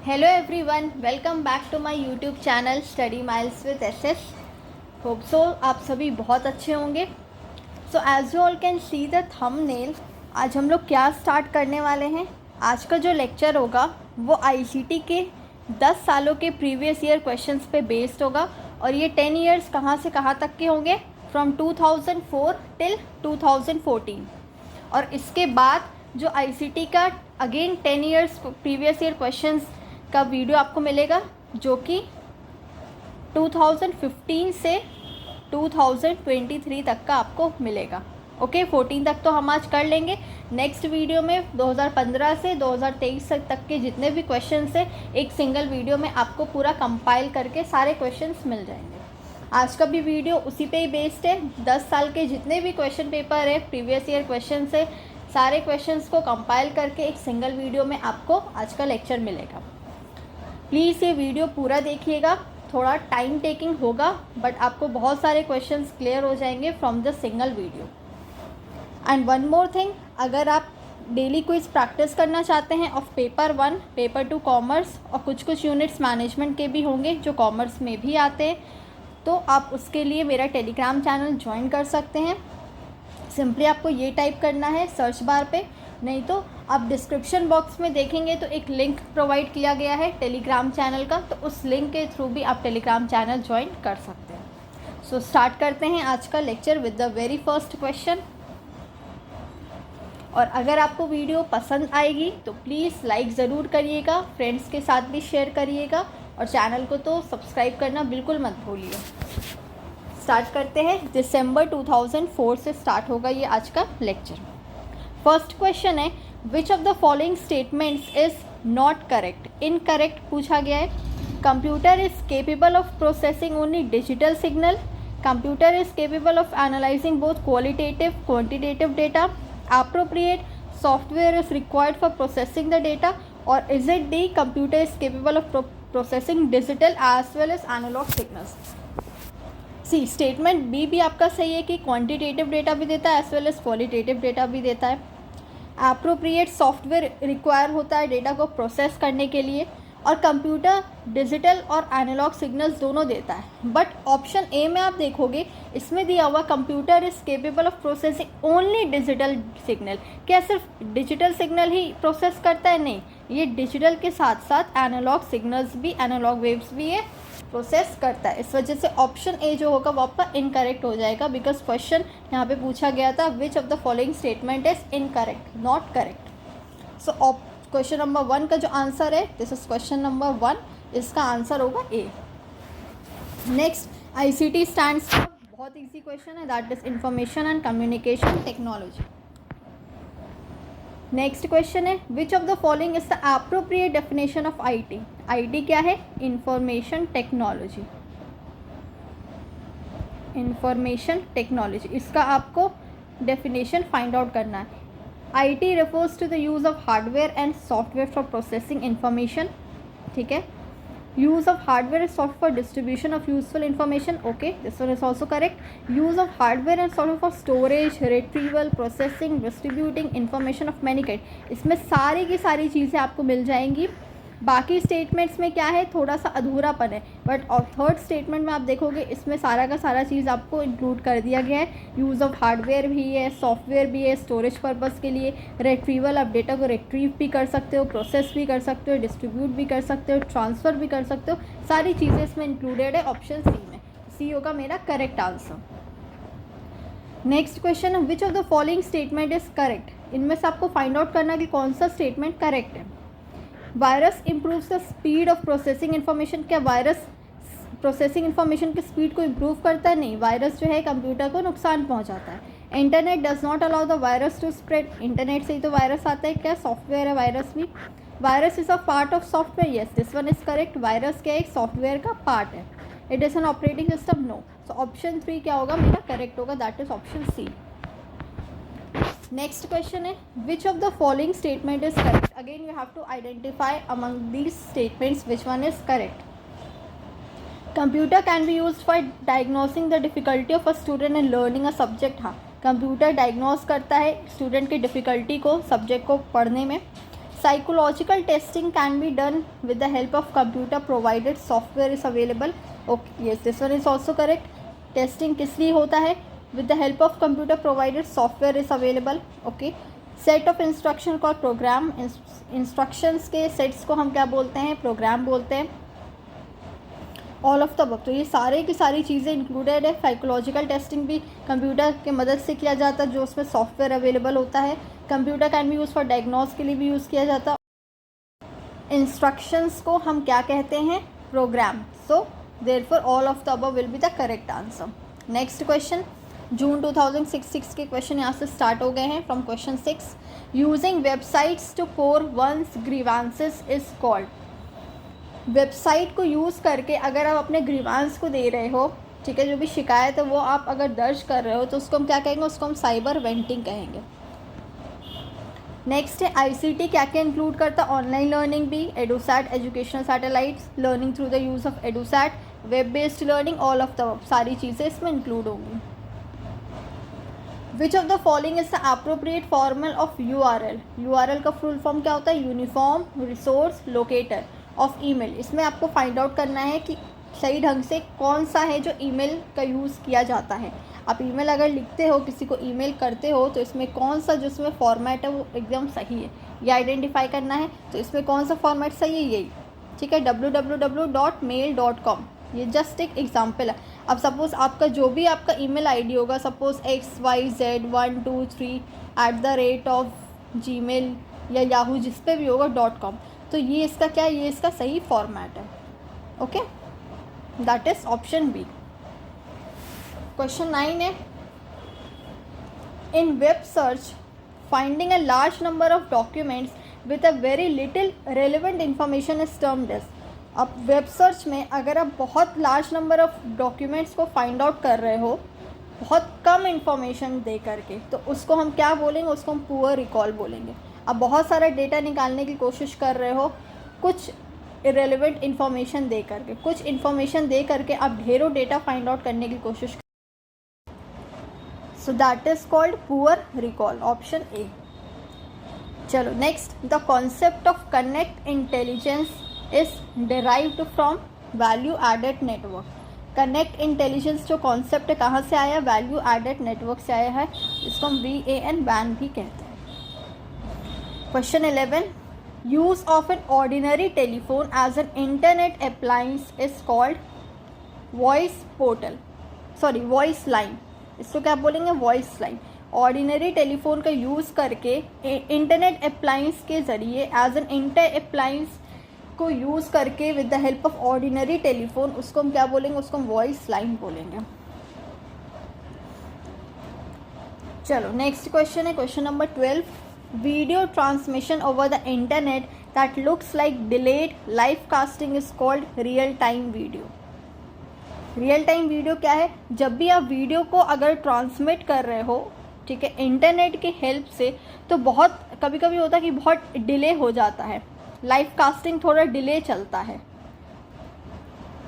Hello everyone, welcome back to my YouTube channel Study Miles with SS. Hope so आप सभी बहुत अच्छे होंगे. So as you all can see the thumbnail, आज हम लोग क्या स्टार्ट करने वाले हैं. आज का जो लेक्चर होगा वो ICT के 10 सालों के प्रीवियस ईयर क्वेश्चंस पे बेस्ड होगा और ये 10 ईयर्स कहाँ से कहाँ तक के होंगे, फ्रॉम 2004 टिल 2014. और इसके बाद जो ICT का again 10 years previous year questions का वीडियो आपको मिलेगा जो कि 2015 से 2023 तक का आपको मिलेगा. ओके 14 तक तो हम आज कर लेंगे. नेक्स्ट वीडियो में 2015 से 2023 तक के जितने भी क्वेश्चंस हैं एक सिंगल वीडियो में आपको पूरा कंपाइल करके सारे क्वेश्चंस मिल जाएंगे. आज का भी वीडियो उसी पे ही बेस्ड है. 10 साल के जितने भी क्वेश्चन पेपर है प्रीवियस ईयर क्वेश्चन से सारे क्वेश्चंस को कंपाइल करके एक सिंगल वीडियो में आपको आज का लेक्चर मिलेगा. प्लीज़ ये वीडियो पूरा देखिएगा. थोड़ा टाइम टेकिंग होगा बट आपको बहुत सारे क्वेश्चंस क्लियर हो जाएंगे from the single video. And one more thing, अगर आप डेली क्विज प्रैक्टिस करना चाहते हैं ऑफ पेपर 1, पेपर 2 कॉमर्स और कुछ यूनिट्स मैनेजमेंट के भी होंगे जो कॉमर्स में भी आते हैं, तो आप उसके लिए मेरा टेलीग्राम चैनल ज्वाइन कर सकते हैं. सिंपली आपको ये टाइप करना है सर्च बार पे, नहीं तो आप डिस्क्रिप्शन बॉक्स में देखेंगे तो एक लिंक प्रोवाइड किया गया है टेलीग्राम चैनल का, तो उस लिंक के थ्रू भी आप टेलीग्राम चैनल ज्वाइन कर सकते हैं. सो स्टार्ट करते हैं आज का lecture with the very first question. और अगर आपको वीडियो पसंद आएगी तो प्लीज़ लाइक ज़रूर करिएगा, फ्रेंड्स के साथ भी शेयर करिएगा और चैनल को तो सब्सक्राइब करना बिल्कुल मत भूलिए. स्टार्ट करते हैं. दिसंबर 2004 से स्टार्ट होगा ये आज का लेक्चर. फर्स्ट क्वेश्चन है, which of the following statements is not correct. Incorrect पूछा गया है. Computer is capable of processing only digital signal. Computer is capable of analysing both qualitative quantitative data. Appropriate software is required for processing the data. और is it the computer is capable of processing digital as well as analog signals. C statement B भी आपका सही है कि quantitative data भी देता है as well as qualitative data भी देता है. एप्रोप्रिएट सॉफ्टवेयर रिक्वायर होता है डेटा को प्रोसेस करने के लिए और कंप्यूटर डिजिटल और एनालॉग सिग्नल्स दोनों देता है. बट ऑप्शन ए में आप देखोगे इसमें दिया हुआ computer is capable of processing only digital signal. क्या सिर्फ डिजिटल सिग्नल ही प्रोसेस करता है? नहीं, ये डिजिटल के साथ साथ एनालॉग सिग्नल्स भी, एनालॉग वेव्स भी ये प्रोसेस करता है. इस वजह से ऑप्शन ए जो होगा वो आपका इनकरेक्ट हो जाएगा, बिकॉज क्वेश्चन यहाँ पे पूछा गया था विच of the following statement is incorrect, not correct. So question number 1 का जो आंसर है, दिस इज क्वेश्चन नंबर 1, इसका आंसर होगा A. Next, ICT stands for, बहुत इजी क्वेश्चन है, that is information and communication technology. Next question है, which of the following is the appropriate definition of IT. IT क्या है? Information technology. Information technology, इसका आपको definition find out करना है. IT refers to the use of hardware and software for processing information. ठीक है. Use of hardware and software for distribution of useful information. Okay, this one is also correct. Use of hardware and software for storage, retrieval, processing, distributing information of many kind. इसमें सारी की सारी चीज़ें आपको मिल जाएंगी. बाकी स्टेटमेंट्स में क्या है, थोड़ा सा अधूरापन है, बट और थर्ड स्टेटमेंट में आप देखोगे इसमें सारा का सारा चीज़ आपको इंक्लूड कर दिया गया है. यूज़ ऑफ हार्डवेयर भी है, सॉफ्टवेयर भी है, स्टोरेज पर्पस के लिए, रिट्रीवल, आप डेटा को रिट्रीव भी कर सकते हो, प्रोसेस भी कर सकते हो, डिस्ट्रीब्यूट भी कर सकते हो, ट्रांसफ़र भी कर सकते हो. सारी चीज़ें इसमें इंक्लूडेड है ऑप्शन सी में. सी होगा मेरा करेक्ट आंसर. नेक्स्ट क्वेश्चन है, which of the following statement is correct. इनमें से आपको फाइंड आउट करना कि कौन सा स्टेटमेंट करेक्ट है. Virus improves the speed of processing information. क्या वायरस प्रोसेसिंग इन्फॉर्मेशन की स्पीड को इम्प्रूव करता है? नहीं, वायरस जो है कंप्यूटर को नुकसान पहुंचाता है. Internet does not allow the virus to spread. Internet से ही तो वायरस आता है. क्या सॉफ्टवेयर है वायरस भी? Virus is a part of software. Yes, this one is correct. Virus क्या एक सॉफ्टवेयर का पार्ट है. It is an operating system. No. So option 3 क्या होगा मेरा करेक्ट होगा, that is option C. Next question है, which of the following statement is correct. Again you have to identify among these statements which one is correct. Computer can be used for diagnosing the difficulty of a student in learning a subject. हाँ, computer diagnose करता है student की difficulty को, subject को पढ़ने में. Psychological testing can be done with the help of computer provided software is available. Okay, yes, this one is also correct. Testing किस लिए होता है? With the help of computer provided software is available. Okay. Set of instruction called program. Instructions के sets को हम क्या बोलते हैं? Program बोलते हैं. ऑल ऑफ द अबव, तो ये सारे की सारी चीज़ें इंक्लूडेड है. साइकोलॉजिकल टेस्टिंग भी कंप्यूटर के मदद से किया जाता है, जो उसमें सॉफ्टवेयर अवेलेबल होता है. Computer can B use for diagnose के लिए भी यूज़ किया जाता है. इंस्ट्रक्शंस को हम क्या कहते हैं? Program. So therefore all of the above will be the correct answer. Next question, June 2006 के क्वेश्चन यहाँ से स्टार्ट हो गए हैं. From question 6, using websites to pour one's grievances is called. Website को यूज़ करके अगर आप अपने ग्रीवांस को दे रहे हो, ठीक है, जो भी शिकायत है वो आप अगर दर्ज कर रहे हो, तो उसको हम क्या कहेंगे? उसको हम साइबर वेंटिंग कहेंगे. नेक्स्ट है आईसीटी क्या क्या इंक्लूड करता है? ऑनलाइन लर्निंग भी, EDUSAT educational satellites, learning through the use of EDUSAT, web based learning, all of the सारी चीज़ें इसमें इंक्लूड होंगी. विच of the following is the appropriate formal of URL. URL का फुल फॉर्म क्या होता है? Uniform resource locator of email. इसमें आपको फाइंड आउट करना है कि सही ढंग से कौन सा है जो ईमेल का यूज़ किया जाता है. आप ईमेल अगर लिखते हो, किसी को ईमेल करते हो, तो इसमें कौन सा जो इसमें फॉर्मेट है वो एकदम सही है, ये आइडेंटिफाई करना है. तो इसमें कौन सा फॉर्मेट सही है? यही, ठीक है, www.mail.com. ये जस्ट एक एग्जाम्पल है. अब सपोज़ आपका जो भी आपका ईमेल आईडी होगा, सपोज़ xyz123@gmail या याहू जिस पे भी होगा .com, तो ये इसका क्या है? ये इसका सही फॉर्मेट है. Okay, that is option B. Question 9 है, in web search finding a large number of documents with a very little relevant information is termed as. अब वेब सर्च में अगर आप बहुत लार्ज नंबर ऑफ डॉक्यूमेंट्स को find out कर रहे हो बहुत कम इंफॉर्मेशन दे करके, तो उसको हम क्या बोलेंगे? उसको हम पुअर रिकॉल बोलेंगे. आप बहुत सारा डेटा निकालने की कोशिश कर रहे हो, कुछ इरेलीवेंट इन्फॉर्मेशन दे करके, कुछ इन्फॉर्मेशन दे करके आप ढेरों डेटा फाइंड आउट करने की कोशिश कर, so that is called poor recall. Option A. चलो next, the concept of connect intelligence is derived from value added network. Connect intelligence जो कॉन्सेप्ट है कहाँ से आया? वैल्यू एडेड नेटवर्क से आया है. इसको हम VAN वैन भी कहते हैं. Question 11, use of an ordinary telephone as an internet appliance is called voice line. इसको क्या बोलेंगे? Voice line. ऑर्डिनरी टेलीफोन का यूज़ करके इंटरनेट अप्लाइंस के ज़रिए एज एन इंटर अप्लाइंस को यूज़ करके with the help of ordinary telephone, उसको हम क्या बोलेंगे? उसको हम वॉइस लाइन बोलेंगे. चलो नेक्स्ट क्वेश्चन है, question number 12, video transmission over the internet that looks like delayed live casting is called real time video. Real time video क्या है? जब भी आप वीडियो को अगर ट्रांसमिट कर रहे हो, ठीक है, इंटरनेट की हेल्प से, तो बहुत कभी कभी होता है कि बहुत डिले हो जाता है. लाइव कास्टिंग थोड़ा डिले चलता है,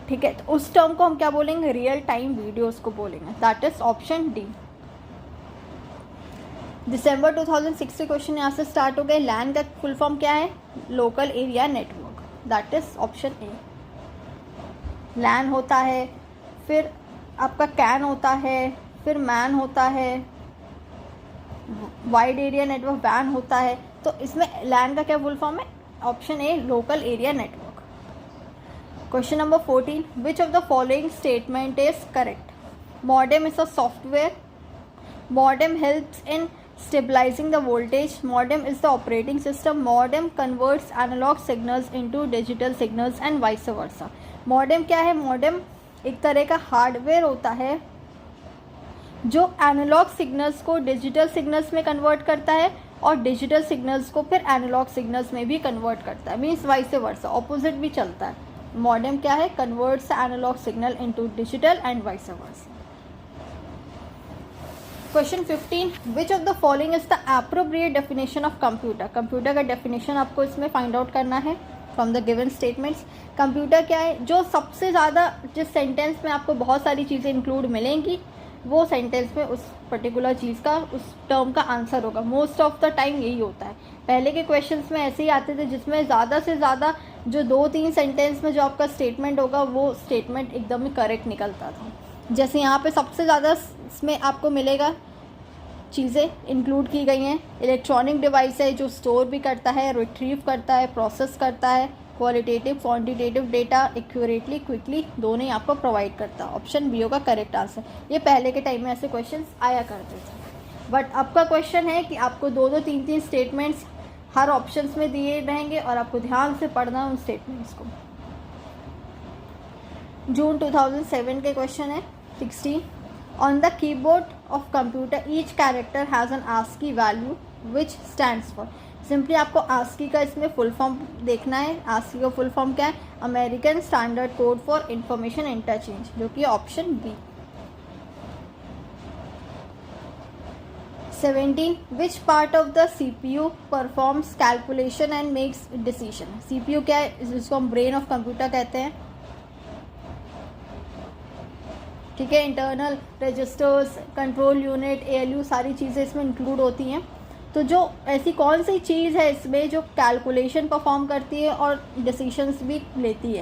ठीक है, तो उस टर्म को हम क्या बोलेंगे? रियल टाइम वीडियोस को बोलेंगे. That is option D. दिसंबर 2006 के क्वेश्चन यहाँ से स्टार्ट हो गए. लैन का फुल फॉर्म क्या है? Local area network. That is option A. LAN होता है, फिर आपका कैन होता है, फिर मैन होता है, वाइड एरिया नेटवर्क वैन होता है. तो इसमें लैन का क्या फुल फॉर्म है? Option A, local area network. Question number 14, which of the following statement is correct? Modem is a software. Modem helps in stabilizing the voltage. Modem is the operating system. Modem converts analog signals into digital signals and vice versa. Modem क्या है? Modem एक तरह का hardware होता है जो analogue signals को digital signals में कन्वर्ट करता है और डिजिटल सिग्नल्स को फिर एनालॉग सिग्नल्स में भी कन्वर्ट करता है. मीन्स वाइस वर्सा, ऑपोजिट भी चलता है. मॉडेम क्या है? Converts analogue signal into digital and vice versa. Question 15, which of the following is the appropriate definition of computer? Computer का डेफिनेशन आपको इसमें फाइंड आउट करना है from the given statements. Computer क्या है? जो सबसे ज़्यादा जिस सेंटेंस में आपको बहुत सारी चीज़ें इंक्लूड मिलेंगी, वो सेंटेंस में उस पर्टिकुलर चीज़ का, उस टर्म का आंसर होगा. मोस्ट ऑफ द टाइम यही होता है. पहले के क्वेश्चंस में ऐसे ही आते थे जिसमें ज़्यादा से ज़्यादा जो 2-3 सेंटेंस में जो आपका स्टेटमेंट होगा वो स्टेटमेंट एकदम ही करेक्ट निकलता था। जैसे यहाँ पे सबसे ज़्यादा इसमें आपको मिलेगा चीज़ें इंक्लूड की गई हैं। इलेक्ट्रॉनिक डिवाइस है जो स्टोर भी करता है, रिट्रीव करता है, प्रोसेस करता है, qualitative quantitative data accurately quickly दोनों ही आपको प्रोवाइड करता है। ऑप्शन बी होगा करेक्ट आंसर। ये पहले के टाइम में ऐसे क्वेश्चंस आया करते थे, बट अब का क्वेश्चन है कि आपको 2-2, 3-3 स्टेटमेंट्स हर ऑप्शंस में दिए रहेंगे और आपको ध्यान से पढ़ना उन स्टेटमेंट्स को। जून 2007 के क्वेश्चन है 16। On the keyboard of computer each character has an ASCII value which stands for. Simply आपको ASCII का इसमें फुल फॉर्म देखना है। ASCII का फुल फॉर्म क्या है? American standard code for information interchange, जो कि option B. 17. Which part of the CPU performs calculation and makes decision. CPU क्या है? जिसको हम ब्रेन ऑफ कंप्यूटर कहते हैं, ठीक है। Internal registers, control unit, ALU सारी चीज़ें इसमें इंक्लूड होती हैं। तो जो ऐसी कौन सी चीज़ है इसमें जो कैलकुलेशन परफॉर्म करती है और डिसीजंस भी लेती है?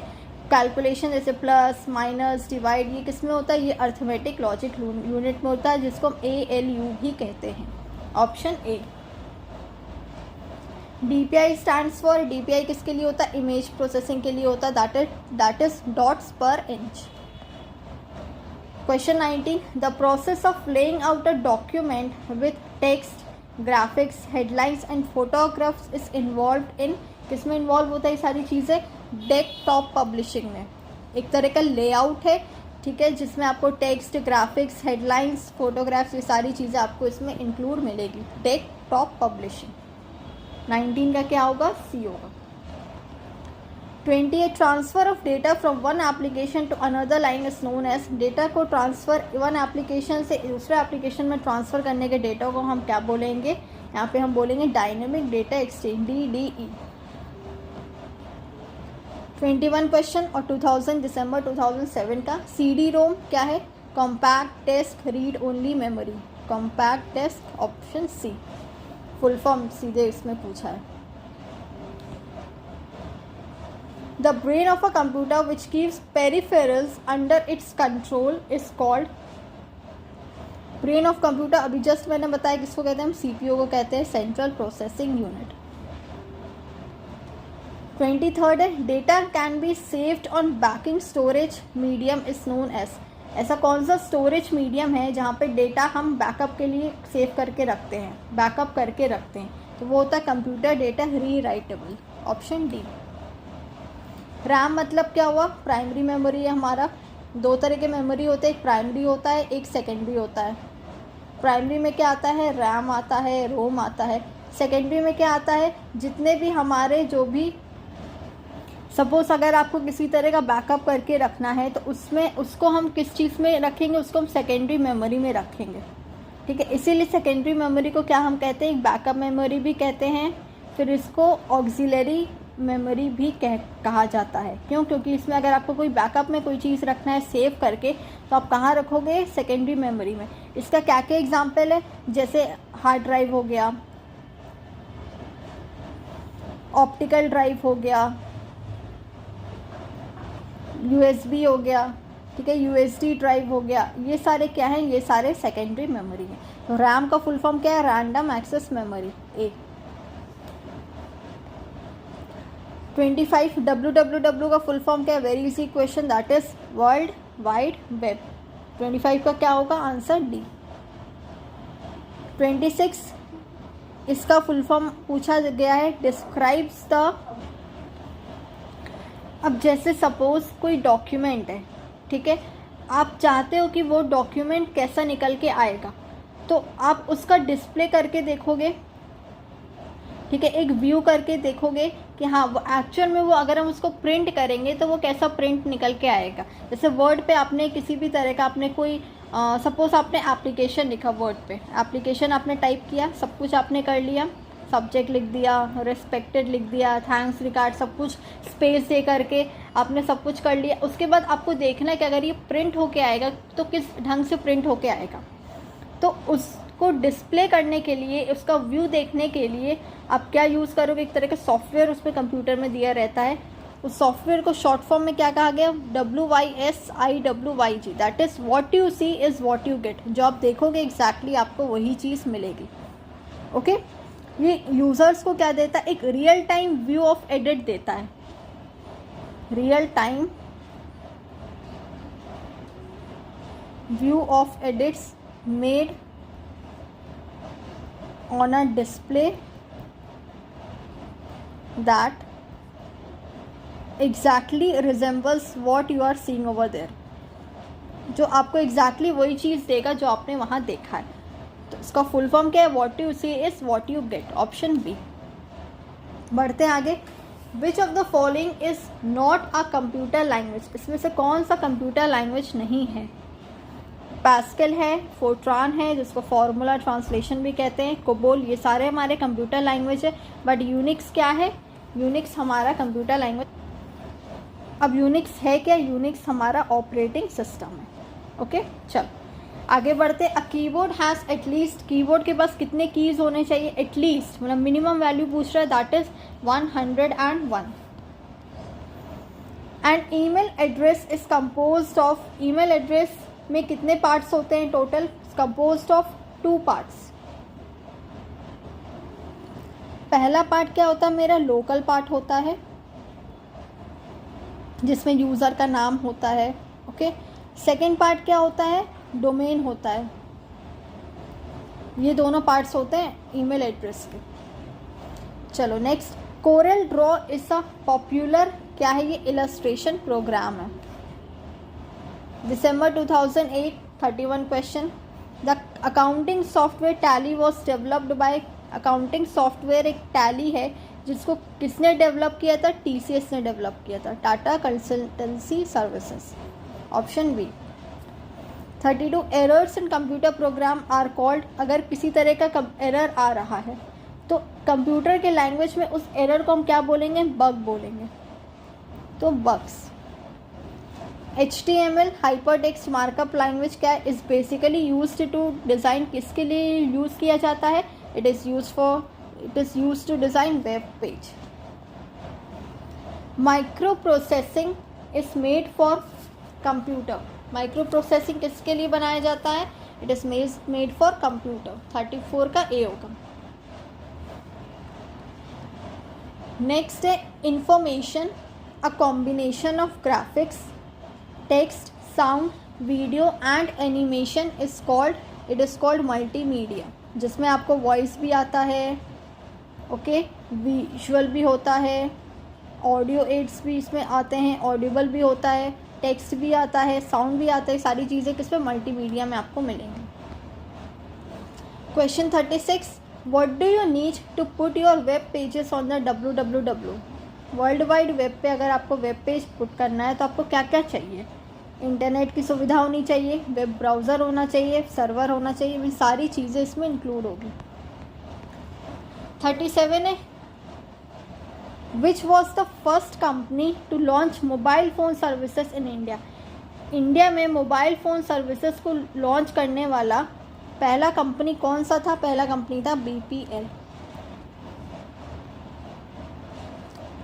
कैलकुलेशन जैसे प्लस माइनस डिवाइड, ये किस में होता है? ये अर्थमेटिक लॉजिक यूनिट में होता है, जिसको हम ALU भी कहते हैं। Option A. DPI stands for, DPI किसके लिए होता है? इमेज प्रोसेसिंग के लिए होता है, दैट इज डॉट्स पर inch. Question 19. The process of laying out a document with text, graphics, headlines and photographs is involved in, किसमें इन्वॉल्व होता है ये सारी चीज़ें? डेस्कटॉप पब्लिशिंग में। एक तरह का लेआउट है, ठीक है, जिसमें आपको टेक्स्ट, ग्राफिक्स, हेडलाइंस, फोटोग्राफ्स, ये सारी चीज़ें आपको इसमें इंक्लूड मिलेगी। Desktop publishing. 19 का क्या होगा? सी होगा। 28. Transfer of data from one application to another line is known as. Data को ट्रांसफ़र वन एप्लीकेशन से दूसरे एप्लीकेशन में ट्रांसफ़र करने के डेटा को हम क्या बोलेंगे? यहाँ पे हम बोलेंगे dynamic data exchange, DDE। 21 question और 2000 दिसंबर 2007 का। CD-ROM क्या है? Compact disc read only memory. Compact disc, option C. Full form सीधे इसमें पूछा है। The brain of a computer which keeps peripherals under its control is called। brain of computer अभी जस्ट मैंने बताया किसको कहते हैं हम? CPU को कहते हैं, सेंट्रल प्रोसेसिंग यूनिट। 23rd है data can be saved on backing storage medium is known as. ऐसा कौन सा स्टोरेज मीडियम है जहाँ पे डेटा हम बैकअप के लिए सेव करके रखते हैं, बैकअप करके रखते हैं? तो वो होता है computer data rewritable, option D. RAM मतलब क्या हुआ? प्राइमरी मेमोरी है हमारा। 2 तरह के मेमोरी होते हैं, एक प्राइमरी होता है, एक सेकेंडरी होता है। प्राइमरी में क्या आता है? रैम आता है, रोम आता है। सेकेंडरी में क्या आता है? जितने भी हमारे जो भी, सपोज अगर आपको किसी तरह का बैकअप करके रखना है तो उसमें उसको हम किस चीज़ में रखेंगे? उसको हम सेकेंडरी मेमोरी में रखेंगे, ठीक है। इसीलिए सेकेंडरी मेमोरी को क्या हम कहते हैं? एक बैकअप मेमोरी भी कहते हैं, फिर इसको ऑक्सिलरी मेमोरी भी कहा जाता है। क्यों? क्योंकि इसमें अगर आपको कोई बैकअप में कोई चीज़ रखना है सेव करके, तो आप कहाँ रखोगे? सेकेंडरी मेमोरी में। इसका क्या क्या एग्जांपल है? जैसे हार्ड ड्राइव हो गया, ऑप्टिकल ड्राइव हो गया, USB हो गया, ठीक है, USD ड्राइव हो गया। ये सारे क्या हैं? ये सारे सेकेंडरी मेमोरी हैं। तो रैम का फुल फॉर्म क्या है? रैंडम एक्सेस मेमोरी, ए। 25 WWW का फुल फॉर्म क्या है? Very easy question, that is world wide web. 25 का क्या होगा? Answer D. 26 इसका फुल फॉर्म पूछा गया है, डिस्क्राइब्स द। अब जैसे सपोज कोई डॉक्यूमेंट है, ठीक है, आप चाहते हो कि वो डॉक्यूमेंट कैसा निकल के आएगा, तो आप उसका डिस्प्ले करके देखोगे, ठीक है, एक व्यू करके देखोगे कि हाँ वो एक्चुअल में वो अगर हम उसको प्रिंट करेंगे तो वो कैसा प्रिंट निकल के आएगा। जैसे वर्ड पे आपने किसी भी तरह का आपने कोई सपोज आपने एप्लीकेशन लिखा, वर्ड पे एप्लीकेशन आपने टाइप किया, सब कुछ आपने कर लिया, सब्जेक्ट लिख दिया, रिस्पेक्टेड लिख दिया, थैंक्स, रिगार्ड, सब कुछ स्पेस दे करके आपने सब कुछ कर लिया। उसके बाद आपको देखना है कि अगर ये प्रिंट होके आएगा तो किस ढंग से प्रिंट होके आएगा। तो उस को डिस्प्ले करने के लिए, उसका व्यू देखने के लिए आप क्या यूज़ करोगे? एक तरह का सॉफ्टवेयर उसमें कंप्यूटर में दिया रहता है। उस सॉफ्टवेयर को शॉर्ट फॉर्म में क्या कहा गया? WYSIWYG, that is what you see is what you get. जो आप देखोगे एग्जैक्टली आपको वही चीज़ मिलेगी। ओके ये यूज़र्स को क्या देता है? एक real time view of edit देता है। Real time view of edits made on a display that exactly resembles what you are seeing over there, जो आपको exactly वही चीज़ देगा जो आपने वहाँ देखा है। तो इसका फुल फॉर्म क्या है? what you see is what you get, option B. बढ़ते हैं आगे। Which of the following is not a computer language, इसमें से कौन सा कंप्यूटर लैंग्वेज नहीं है? पैस्कल है, फोर्ट्रान है जिसको फॉर्मूला ट्रांसलेशन भी कहते हैं, कोबोल, ये सारे हमारे कंप्यूटर लैंग्वेज है। बट यूनिक्स क्या है? यूनिक्स हमारा कंप्यूटर लैंग्वेज। अब यूनिक्स है क्या? यूनिक्स हमारा ऑपरेटिंग सिस्टम है। ओके चल आगे बढ़ते। A keyboard has at least, keyboard के पास कितने कीज़ होने चाहिए? एटलीस्ट मतलब मिनिमम वैल्यू पूछ रहा है, that is 101। And email address is composed of, email address में कितने पार्ट्स होते हैं टोटल? Composed of 2 parts. पहला पार्ट क्या होता है मेरा? लोकल पार्ट होता है जिसमें यूज़र का नाम होता है। ओके सेकेंड पार्ट क्या होता है? डोमेन होता है। ये दोनों पार्ट्स होते हैं ईमेल एड्रेस के। चलो next. Corel Draw is a popular, क्या है ये? इलस्ट्रेशन प्रोग्राम है। December 2008, 31 question. The accounting software Tally was developed by, accounting software एक टैली है जिसको किसने डेवलप किया था? TCS ने डेवलप किया था, Tata consultancy services, option B. 32 errors in computer program are called, अगर किसी तरह का एरर आ रहा है तो कंप्यूटर के लैंग्वेज में उस एरर को हम क्या बोलेंगे? बग बोलेंगे, तो bugs. HTML hypertext markup language क्या है? Is basically used to design, किसके लिए यूज़ किया जाता है? It is used to design web page. Micro processing is made for computer, micro processing किसके लिए बनाया जाता है? It is made for computer. 34 का ए होगा। नेक्स्ट है information, a combination of graphics, text, sound, video and animation is called, it is called multimedia, जिसमें आपको वॉइस भी आता है, ओके विजुअल भी होता है, ऑडियो एड्स भी इसमें आते हैं, ऑडिबल भी होता है, टेक्स्ट भी आता है, साउंड भी आता है, सारी चीज़ें किस पे? मल्टीमीडिया में आपको मिलेंगी। Question 36, what do you need to put your web pages on the www, world wide web पे अगर आपको वेब पेज पुट करना है तो आपको क्या क्या चाहिए? इंटरनेट की सुविधा होनी चाहिए, वेब ब्राउज़र होना चाहिए, सर्वर होना चाहिए, ये सारी चीज़ें इसमें इंक्लूड होगी। 37 है, which was the first company to launch mobile phone services in India, India में मोबाइल फ़ोन सर्विसेज को लॉन्च करने वाला पहला कंपनी कौन सा था? पहला कंपनी था BPL।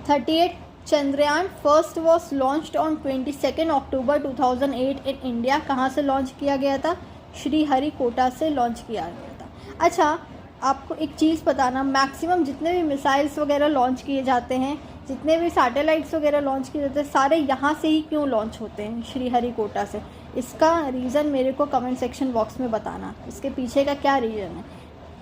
38 Chandrayaan first was launched on 22 October 2008 in India, कहाँ से लॉन्च किया गया था? श्रीहरिकोटा से लॉन्च किया गया था। अच्छा आपको एक चीज़ बताना, मैक्सिमम जितने भी मिसाइल्स वगैरह लॉन्च किए जाते हैं, जितने भी सैटेलाइट्स वगैरह लॉन्च किए जाते हैं, सारे यहाँ से ही क्यों लॉन्च होते हैं? श्रीहरिकोटा से। इसका रीज़न मेरे को कमेंट सेक्शन बॉक्स में बताना, इसके पीछे का क्या रीज़न है।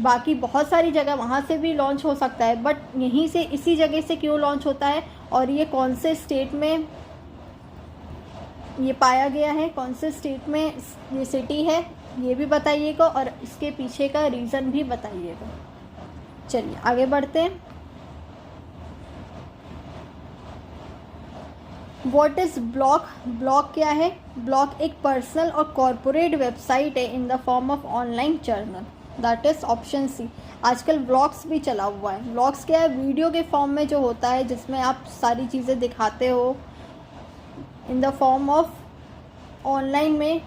बाकी बहुत सारी जगह वहाँ से भी लॉन्च हो सकता है, बट यहीं से इसी जगह से क्यों लॉन्च होता है और ये कौन से स्टेट में ये पाया गया है, कौन से स्टेट में ये सिटी है, ये भी बताइएगा और इसके पीछे का रीज़न भी बताइएगा। चलिए आगे बढ़ते हैं। What is blog? ब्लॉग क्या है? ब्लॉग एक पर्सनल और कॉरपोरेट वेबसाइट है in the form of online journal, that is option C. आजकल ब्लॉग्स भी चला हुआ है। ब्लॉग्स क्या है? वीडियो के फॉर्म में जो होता है, जिसमें आप सारी चीज़ें दिखाते हो इन द फॉर्म ऑफ ऑनलाइन में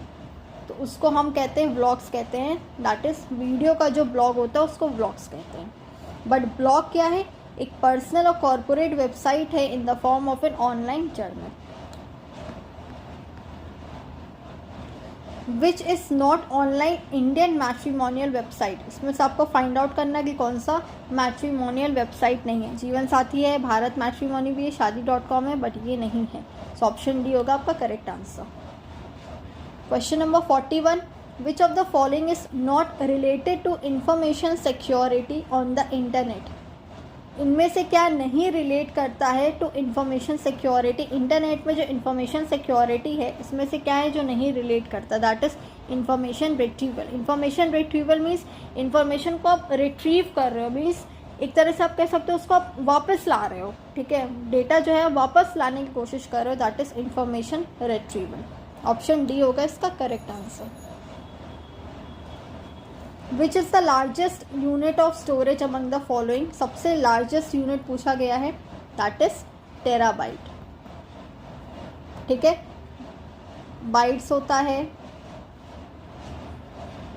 तो उसको हम कहते हैं व्लॉग्स कहते हैं, दैट इज़ वीडियो का जो ब्लॉग होता है उसको व्लॉग्स कहते हैं। बट ब्लॉग क्या है? एक पर्सनल और कॉरपोरेट वेबसाइट है in the form of an online journal which is not online Indian matrimonial website. इसमें से आपको फाइंड आउट करना कि कौन सा मैट्रिमोनियल वेबसाइट नहीं है। जीवन साथी है, भारत मैट्रिमोनी भी है, शादी.com है, बट ये नहीं है। सो ऑप्शन डी होगा आपका correct answer. Question number 41, which of the following is not related to information security on the internet. इनमें से क्या नहीं रिलेट करता है टू इंफॉर्मेशन सिक्योरिटी। इंटरनेट में जो इंफॉर्मेशन सिक्योरिटी है इसमें से क्या है जो नहीं रिलेट करता? That is information retrieval. Information retrieval means information को आप रिट्रीव कर रहे हो, मीन्स एक तरह से आप कह सकते हो उसको आप वापस ला रहे हो, ठीक है, डेटा जो है वापस लाने की कोशिश कर रहे हो, that is information retrieval. Option D होगा इसका correct answer. Which is the largest unit of storage among the following. सबसे लार्जेस्ट यूनिट पूछा गया है, दैट इज टेराबाइट, ठीक है। बाइट्स होता है,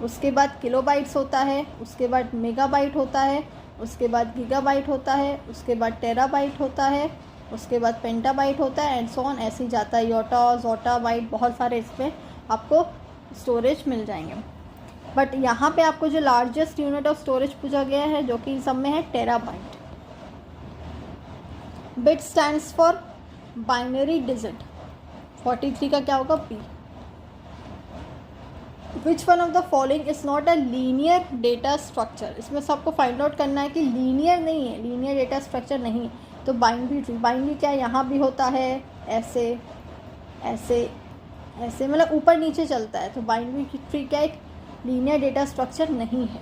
उसके बाद किलोबाइट्स होता है, उसके बाद मेगाबाइट होता है, उसके बाद गीगाबाइट होता है, उसके बाद टेराबाइट होता है, उसके बाद पेंटाबाइट होता है, एंड सो ऑन, ऐसे ही जाता है। योटा, जोटा बाइट, बहुत सारे इसमें आपको स्टोरेज मिल जाएंगे। बट यहाँ पे आपको जो लार्जेस्ट यूनिट ऑफ स्टोरेज पूछा गया है जो कि सब में है terabyte. Bit stands for binary digit. 43 का क्या होगा? B. Which one of the following is not a linear data structure. इसमें सबको फाइंड आउट करना है कि लीनियर नहीं है, लीनियर डेटा स्ट्रक्चर नहीं है। तो बाइनरी ट्री, बाइनरी क्या यहाँ भी होता है, ऐसे ऐसे ऐसे, मतलब ऊपर नीचे चलता है। तो बाइनरी ट्री क्या एक लीनियर डेटा स्ट्रक्चर नहीं है।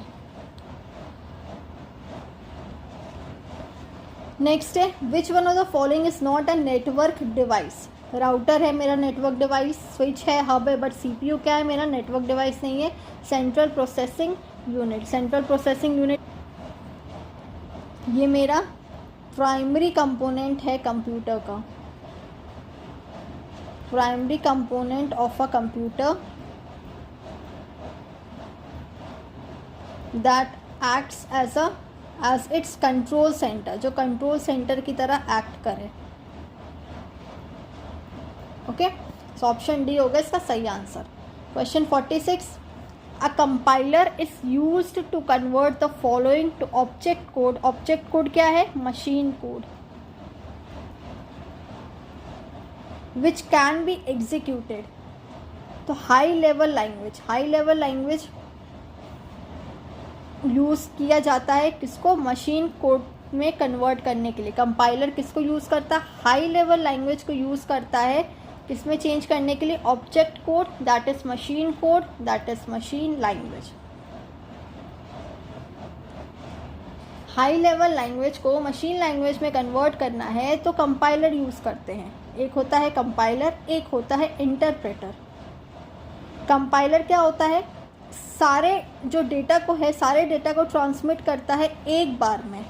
नेक्स्ट है, which one of the following is not a network device. Router है मेरा नेटवर्क डिवाइस, स्विच है, हब है, बट सीपीयू क्या है मेरा? नेटवर्क डिवाइस नहीं है, central processing unit. Central processing unit ये मेरा प्राइमरी कंपोनेंट है कंप्यूटर का, primary component of a computer that acts as its control centre, जो कंट्रोल सेंटर की तरह एक्ट करे। ओके, सो ऑप्शन डी होगा इसका सही answer. Question 46, a compiler is used to convert the following to object code. Object code क्या है? Machine code, which can be executed. तो high level language, high level language use किया जाता है किसको? मशीन कोड में कन्वर्ट करने के लिए। कंपाइलर किसको यूज़ करता है? हाई लेवल लैंग्वेज को यूज़ करता है किसमें चेंज करने के लिए? Object code, that is machine code, that is machine language. High level language को मशीन लैंग्वेज में कन्वर्ट करना है तो कंपाइलर यूज़ करते हैं। एक होता है कंपाइलर, एक होता है इंटरप्रेटर। कंपाइलर क्या होता है? सारे जो डेटा को है, सारे डेटा को ट्रांसमिट करता है एक बार में।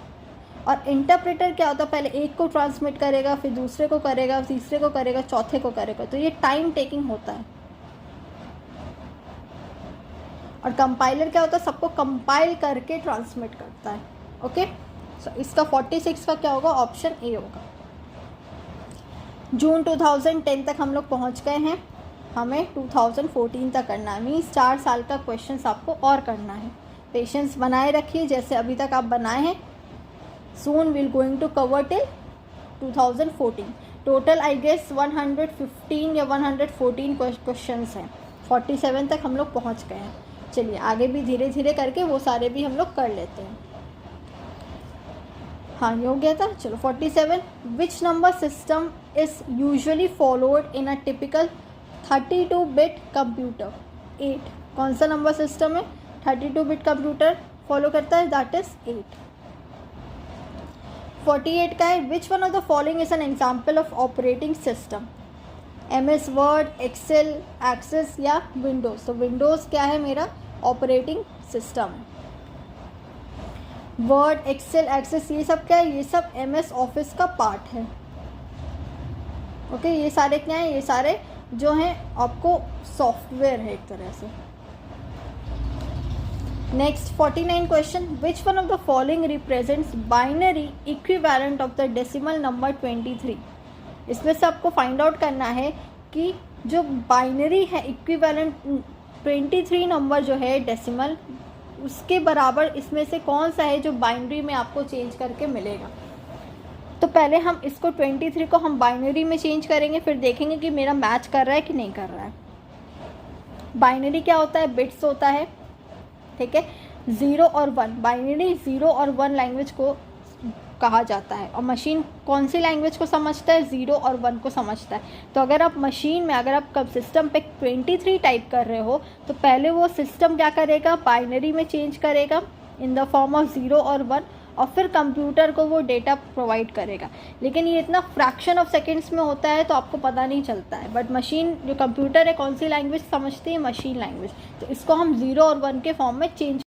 और इंटरप्रेटर क्या होता है? पहले एक को ट्रांसमिट करेगा, फिर दूसरे को करेगा, तीसरे को करेगा, चौथे को करेगा। तो ये टाइम टेकिंग होता है। और कंपाइलर क्या होता है? सबको कंपाइल करके ट्रांसमिट करता है। ओके, सो इसका 46 का क्या होगा? ऑप्शन ए होगा। जून 2010 तक हम लोग पहुंच गए हैं, हमें 2014 तक करना है, मीन्स 4 साल का क्वेश्चन आपको और करना है। पेशेंस बनाए रखिए जैसे अभी तक आप बनाए हैं। Soon will going to cover till 2014। Total I guess 115 या 114 क्वेश्चंस हैं। 47 तक हम लोग पहुंच गए हैं। चलिए आगे भी धीरे धीरे करके वो सारे भी हम लोग कर लेते हैं। हाँ, ये हो गया था। चलो 47, which number system is usually followed in a typical 32 bit computer? 8। कौन सा नंबर सिस्टम है 32 बिट कंप्यूटर फॉलो करता है? That is 8। 48 का है, which one of the following is an example of operating system? MS Word, Excel, Access या Windows? तो Windows क्या है मेरा? ऑपरेटिंग सिस्टम है। वर्ड, एक्सेल, एक्सेस ये सब क्या है? ये सब MS ऑफिस का पार्ट है। ओके, ये सारे क्या हैं, ये सारे जो हैं आपको सॉफ्टवेयर है एक तरह से। Next 49 question, which one of the following represents binary equivalent of the decimal number 23। इसमें से आपको फाइंड आउट करना है कि जो बाइनरी है इक्विवेलेंट 23 नंबर जो है डेसिमल, उसके बराबर इसमें से कौन सा है जो बाइनरी में आपको चेंज करके मिलेगा। तो पहले हम इसको 23 को हम बाइनरी में चेंज करेंगे, फिर देखेंगे कि मेरा मैच कर रहा है कि नहीं कर रहा है। बाइनरी क्या होता है, बिट्स होता है, ठीक है, 0 और 1। बाइनरी 0 और 1 लैंग्वेज को कहा जाता है, और मशीन कौन सी लैंग्वेज को समझता है, 0 और 1 को समझता है। तो अगर आप मशीन में, अगर आप कब सिस्टम पे 23 टाइप कर रहे हो, तो पहले वो सिस्टम क्या करेगा, बाइनरी में चेंज करेगा इन द फॉर्म ऑफ 0 और 1, और फिर कंप्यूटर को वो डेटा प्रोवाइड करेगा। लेकिन ये इतना फ्रैक्शन ऑफ सेकेंड्स में होता है तो आपको पता नहीं चलता है। बट मशीन, जो कंप्यूटर है, कौन सी लैंग्वेज समझती है, मशीन लैंग्वेज। तो इसको हम 0 और 1 के फॉर्म में चेंज,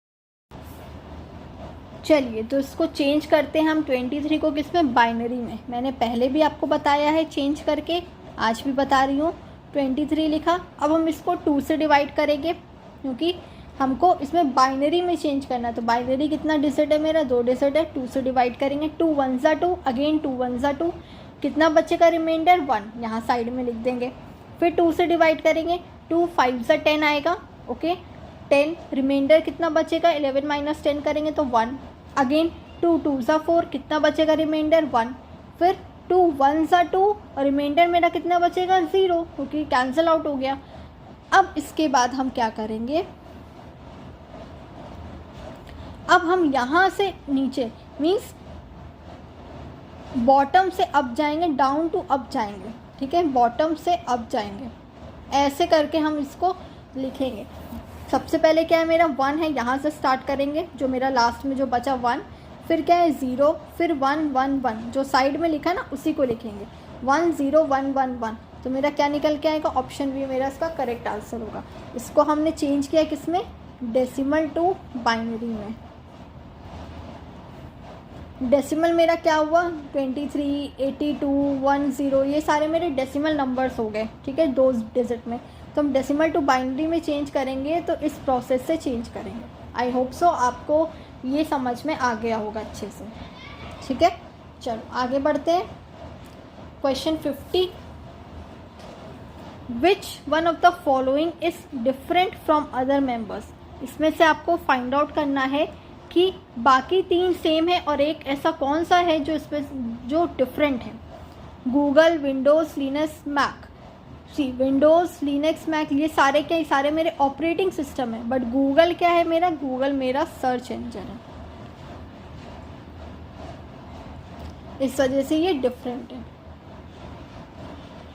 चलिए तो इसको चेंज करते हैं हम 23 को किसमें, बाइनरी में। मैंने पहले भी आपको बताया है चेंज करके, आज भी बता रही हूँ। 23 लिखा, अब हम इसको 2 से डिवाइड करेंगे, क्योंकि हमको इसमें बाइनरी में चेंज करना है। तो बाइनरी कितना डिजिट है मेरा, 2 डिजिट है, 2 से डिवाइड करेंगे। 2 1 ज़ा 2, अगेन 2 1 ज़ा 2, कितना बचेगा रिमाइंडर 1, यहाँ साइड में लिख देंगे। फिर 2 से डिवाइड करेंगे, 2 5 ज़ा 10 आएगा, ओके 10, रिमाइंडर कितना बचेगा, 11 माइनस 10 करेंगे तो 1, अगेन 2 2 ज़ा 4, कितना बचेगा रिमाइंडर 1, फिर 2 1 ज़ा 2 और रिमाइंडर मेरा कितना बचेगा 0, क्योंकि कैंसिल आउट हो गया। अब इसके बाद हम क्या करेंगे, अब हम यहाँ से नीचे मीन्स बॉटम से अप जाएंगे, डाउन टू अप जाएंगे, ठीक है, बॉटम से अप जाएंगे, ऐसे करके हम इसको लिखेंगे। सबसे पहले क्या है मेरा 1 है, यहाँ से स्टार्ट करेंगे, जो मेरा लास्ट में जो बचा 1, फिर क्या है 0, फिर 1 1 1, जो साइड में लिखा ना उसी को लिखेंगे, 1 0 1 1 1। तो मेरा क्या निकल के आएगा, ऑप्शन बी मेरा इसका करेक्ट आंसर होगा। इसको हमने चेंज किया किसमें, डेसिमल टू बाइनरी में। डेसिमल मेरा क्या हुआ, 23 82 10, ये सारे मेरे डेसिमल नंबर्स हो गए, ठीक है, 2 डिजिट में। तो हम डेसिमल टू बाइनरी में चेंज करेंगे, तो इस प्रोसेस से चेंज करेंगे। आई होप सो आपको ये समझ में आ गया होगा अच्छे से, ठीक है। चलो आगे बढ़ते हैं। Question 50, which one of the following is different from other members. इसमें से आपको फाइंड आउट करना है कि बाकी 3 सेम है और एक ऐसा कौन सा है जो इसमें जो डिफरेंट है। Google, Windows, Linux, Mac. Windows, Linux, Mac ये सारे क्या, ये सारे मेरे ऑपरेटिंग सिस्टम है, बट गूगल क्या है मेरा, गूगल मेरा सर्च इंजन है, इस वजह से ये डिफरेंट है।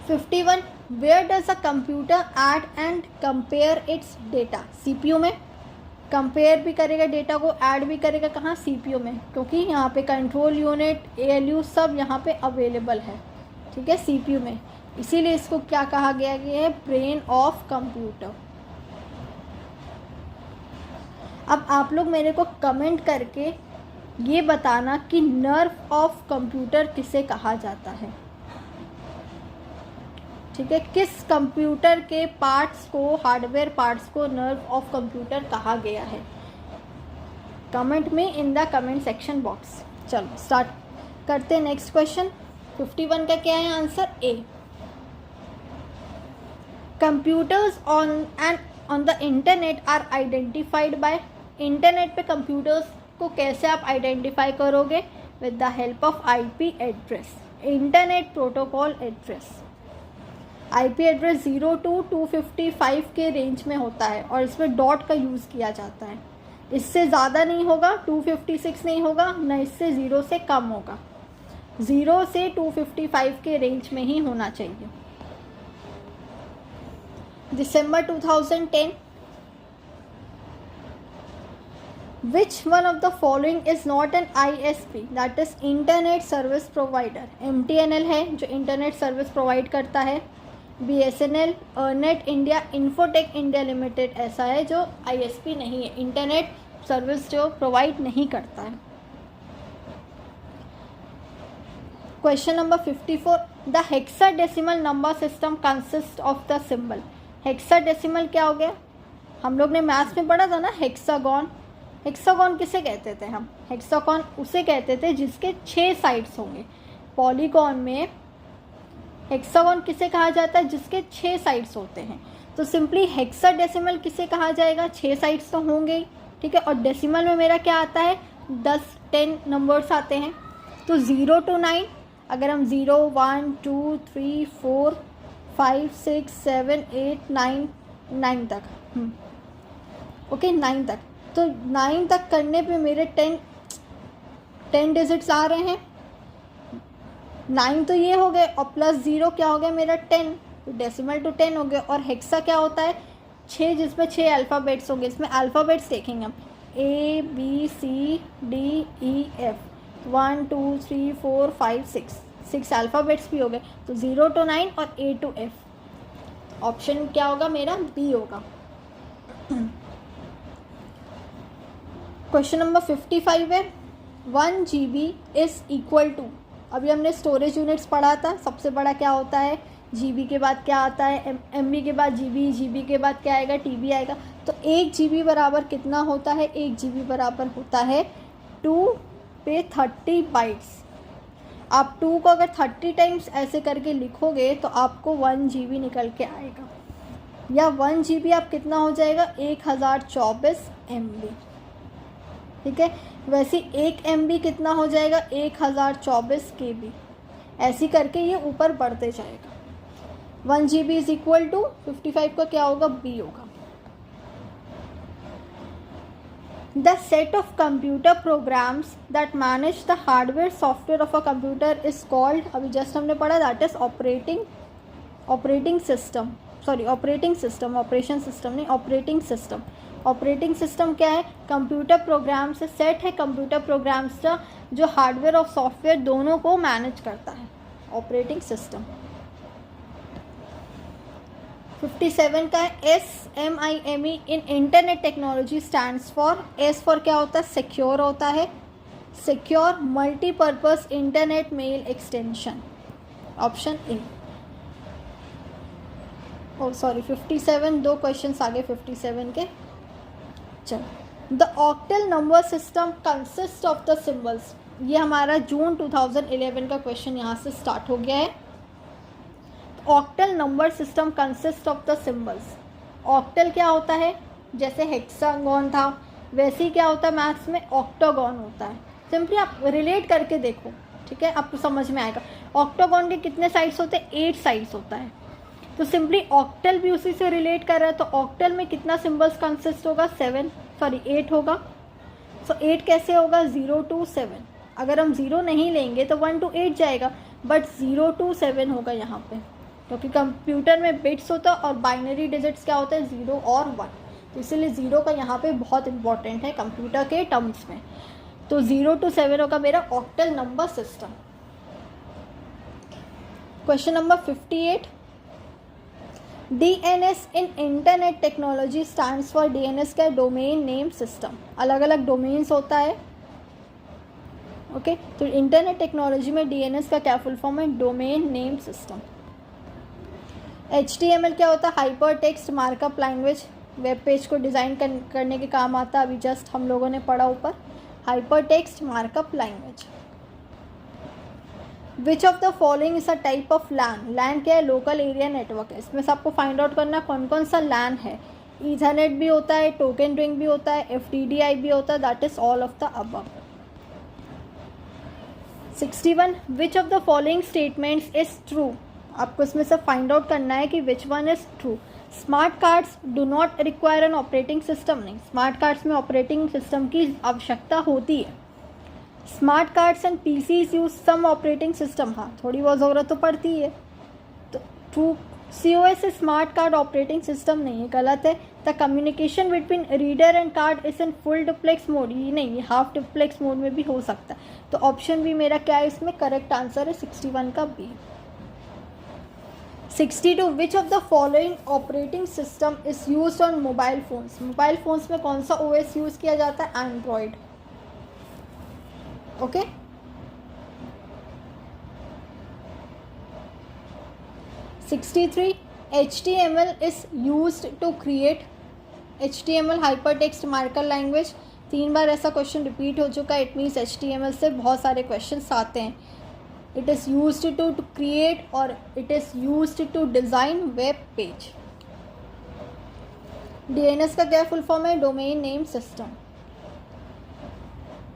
51, where does a computer add and compare its data. CPU में कंपेयर भी करेगा डेटा को, ऐड भी करेगा, कहाँ, सीपीयू में, क्योंकि यहाँ पे कंट्रोल यूनिट, एएलयू सब यहाँ पे अवेलेबल है, ठीक है, सीपीयू में। इसीलिए इसको क्या कहा गया है, ब्रेन ऑफ कंप्यूटर। अब आप लोग मेरे को कमेंट करके ये बताना कि नर्व ऑफ कंप्यूटर किसे कहा जाता है, ठीक है, किस कंप्यूटर के पार्ट्स को, हार्डवेयर पार्ट्स को नर्व ऑफ कंप्यूटर कहा गया है। कमेंट में in the comment section box. चलो स्टार्ट करते हैं नेक्स्ट क्वेश्चन। 51 का क्या है answer, A. Computers on the internet are identified by. Internet पे कंप्यूटर्स को कैसे आप आइडेंटिफाई करोगे, with the help of IP address, internet protocol address. IP address 0 to 255 के रेंज में होता है और इसमें डॉट का यूज़ किया जाता है। इससे ज़्यादा नहीं होगा, 256 नहीं होगा, न इससे 0 से कम होगा। 0 से 255 के रेंज में ही होना चाहिए। दिसंबर 2010, Which one of the following is not an ISP, that is Internet Service Provider? MTNL है जो इंटरनेट सर्विस प्रोवाइड करता है। BSNL, ornate India, infotech India limited ऐसा है जो ISP नहीं है, इंटरनेट सर्विस जो प्रोवाइड नहीं करता है। Question number 54, the hexadecimal number system consist of the symbol. Hexadecimal क्या हो गया, हम लोग ने मैथ्स में पढ़ा था ना, हेक्सागॉन। हेक्सागॉन किसे कहते थे हम, हेक्सागॉन उसे कहते थे जिसके 6 साइड्स होंगे। पॉलीगॉन में हेक्सागॉन किसे कहा जाता है, जिसके 6 साइड्स होते हैं। तो सिंपली हेक्साडेसिमल किसे कहा जाएगा, 6 साइड्स तो होंगे ही, ठीक है। और डेसिमल में मेरा क्या आता है, 10 नंबर्स आते हैं। तो 0 to 9, अगर हम 0 1 2 3 4 5 6 7 8 9 तक, ओके 9 तक, तो 9 तक करने पे मेरे 10 डिजिट्स आ रहे हैं। 9 तो ये हो गए और प्लस 0 क्या हो गया मेरा 10, तो डेसिमल टू 10 हो गया। और हेक्सा क्या होता है, 6, जिसमें 6 अल्फ़ाबेट्स होंगे। इसमें अल्फ़ाबेट्स देखेंगे हम, ABCDEF 1 2 3 4 5 6 अल्फ़ाबेट्स भी हो गए। तो 0 to 9 और A to F, ऑप्शन क्या होगा मेरा, बी होगा। क्वेश्चन नंबर 55 है, 1 GB इज़ इक्वल टू, अभी हमने स्टोरेज यूनिट्स पढ़ा था, सबसे बड़ा क्या होता है, GB के बाद क्या आता है, MB के बाद GB के बाद क्या आएगा, TB आएगा। तो 1 GB बराबर कितना होता है, 1 GB बराबर होता है 2 पे 30 बाइट्स। आप 2 को अगर 30 टाइम्स ऐसे करके लिखोगे तो आपको 1 GB निकल के आएगा, या 1 GB आप कितना हो जाएगा, 1024 MB, ठीक है। वैसे 1 MB कितना हो जाएगा, 1024 KB, ऐसी करके ये ऊपर बढ़ते जाएगा। 1 GB इज इक्वल टू 55 का क्या होगा, बी होगा। The set of computer programs that manage the hardware software of a computer is called, अभी जस्ट हमने पढ़ा, that is operating system, operation system नहीं, ऑपरेटिंग सिस्टम। ऑपरेटिंग सिस्टम क्या है, कंप्यूटर प्रोग्राम से सेट है, कंप्यूटर प्रोग्राम्स का जो हार्डवेयर और सॉफ्टवेयर दोनों को मैनेज करता है, ऑपरेटिंग सिस्टम। 57 का है, SMIME in internet technology stands for, S for क्या होता है, सिक्योर होता है, secure multipurpose internet mail extension, option A. 57, 2 question आगे 57 के। चलो, the octal number system consist of the symbols, ये हमारा जून 2011 का क्वेश्चन यहाँ से स्टार्ट हो गया है। Octal number system consist of the symbols, octal क्या होता है, जैसे हेक्सागॉन था वैसे ही क्या होता है मैथ्स में, ऑक्टागॉन होता है। सिंपली आप रिलेट करके देखो, ठीक है, आपको समझ में आएगा। ऑक्टागॉन के कितने साइड्स होते हैं, 8 साइड्स होता है। तो सिंपली ऑक्टल भी उसी से रिलेट कर रहा है, तो ऑक्टल में कितना सिंबल्स कंसिस्ट होगा, 8 होगा। सो 8 कैसे होगा, 0 to 7, अगर हम 0 नहीं लेंगे तो 1 to 8 जाएगा, बट 0 to 7 होगा यहाँ पे, क्योंकि कंप्यूटर में बिट्स होता है और बाइनरी डिजिट्स क्या होता है, 0 और 1, तो इसीलिए 0 का यहाँ पे बहुत इंपॉर्टेंट है कंप्यूटर के टर्म्स में। तो 0 to 7 होगा मेरा octal number system. Question number 58, DNS in internet technology stands for, DNS का डोमेन नेम सिस्टम, अलग अलग डोमेन्स होता है, ओके। तो इंटरनेट टेक्नोलॉजी में DNS का क्या फुल फॉर्म है, डोमेन नेम सिस्टम। HTML क्या होता है, hyper text markup language, web page को डिज़ाइन करने के काम आता है, अभी जस्ट हम लोगों ने पढ़ा ऊपर, hyper text markup language. Which of the following is a type of LAN, LAN क्या है, लोकल एरिया नेटवर्क है। इसमें से आपको फाइंड आउट करना कौन कौन सा लैन है। ईथरनेट भी होता है, टोकन रिंग भी होता है, FTDI भी होता है, that is all of the above. 61, which of the following statements is true, आपको इसमें से फाइंड आउट करना है कि which one is true. Smart cards do not require an operating system, नहीं, स्मार्ट कार्ड्स में ऑपरेटिंग सिस्टम की आवश्यकता होती है। Smart cards and PCs use some operating system, हाँ थोड़ी बहुत ज़रूरत तो पड़ती है। तो true, COS smart card operating system नहीं है, गलत है। The communication between reader and card is in full duplex mode, ये नहीं, ये हाफ डुप्लेक्स मोड में भी हो सकता है। तो ऑप्शन भी मेरा क्या है, इसमें करेक्ट आंसर है 61 का B. 62, which of the following operating system is used on mobile phones, mobile phones में कौन सा OS यूज़ किया जाता है, Android, okay. 63. HTML is used to create HTML hypertext markup language. 3 बार ऐसा क्वेश्चन रिपीट हो चुका है. इट मीन्स HTML से बहुत सारे क्वेश्चंस आते हैं. It is used to create और it is used to design web page. DNS का क्या फुल फॉर्म है? Domain name system.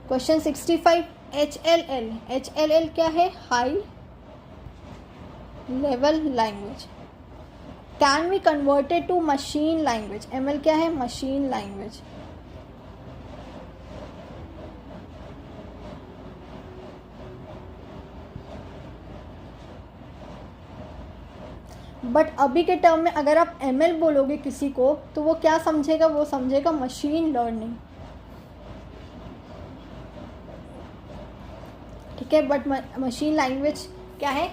Question 65. HLL क्या है? High level language. Can be converted to machine language. ML क्या है? Machine language. बट अभी के टर्म में अगर आप ML बोलोगे किसी को तो वो क्या समझेगा? वो समझेगा मशीन लर्निंग. ठीक है. बट मशीन लैंग्वेज क्या है?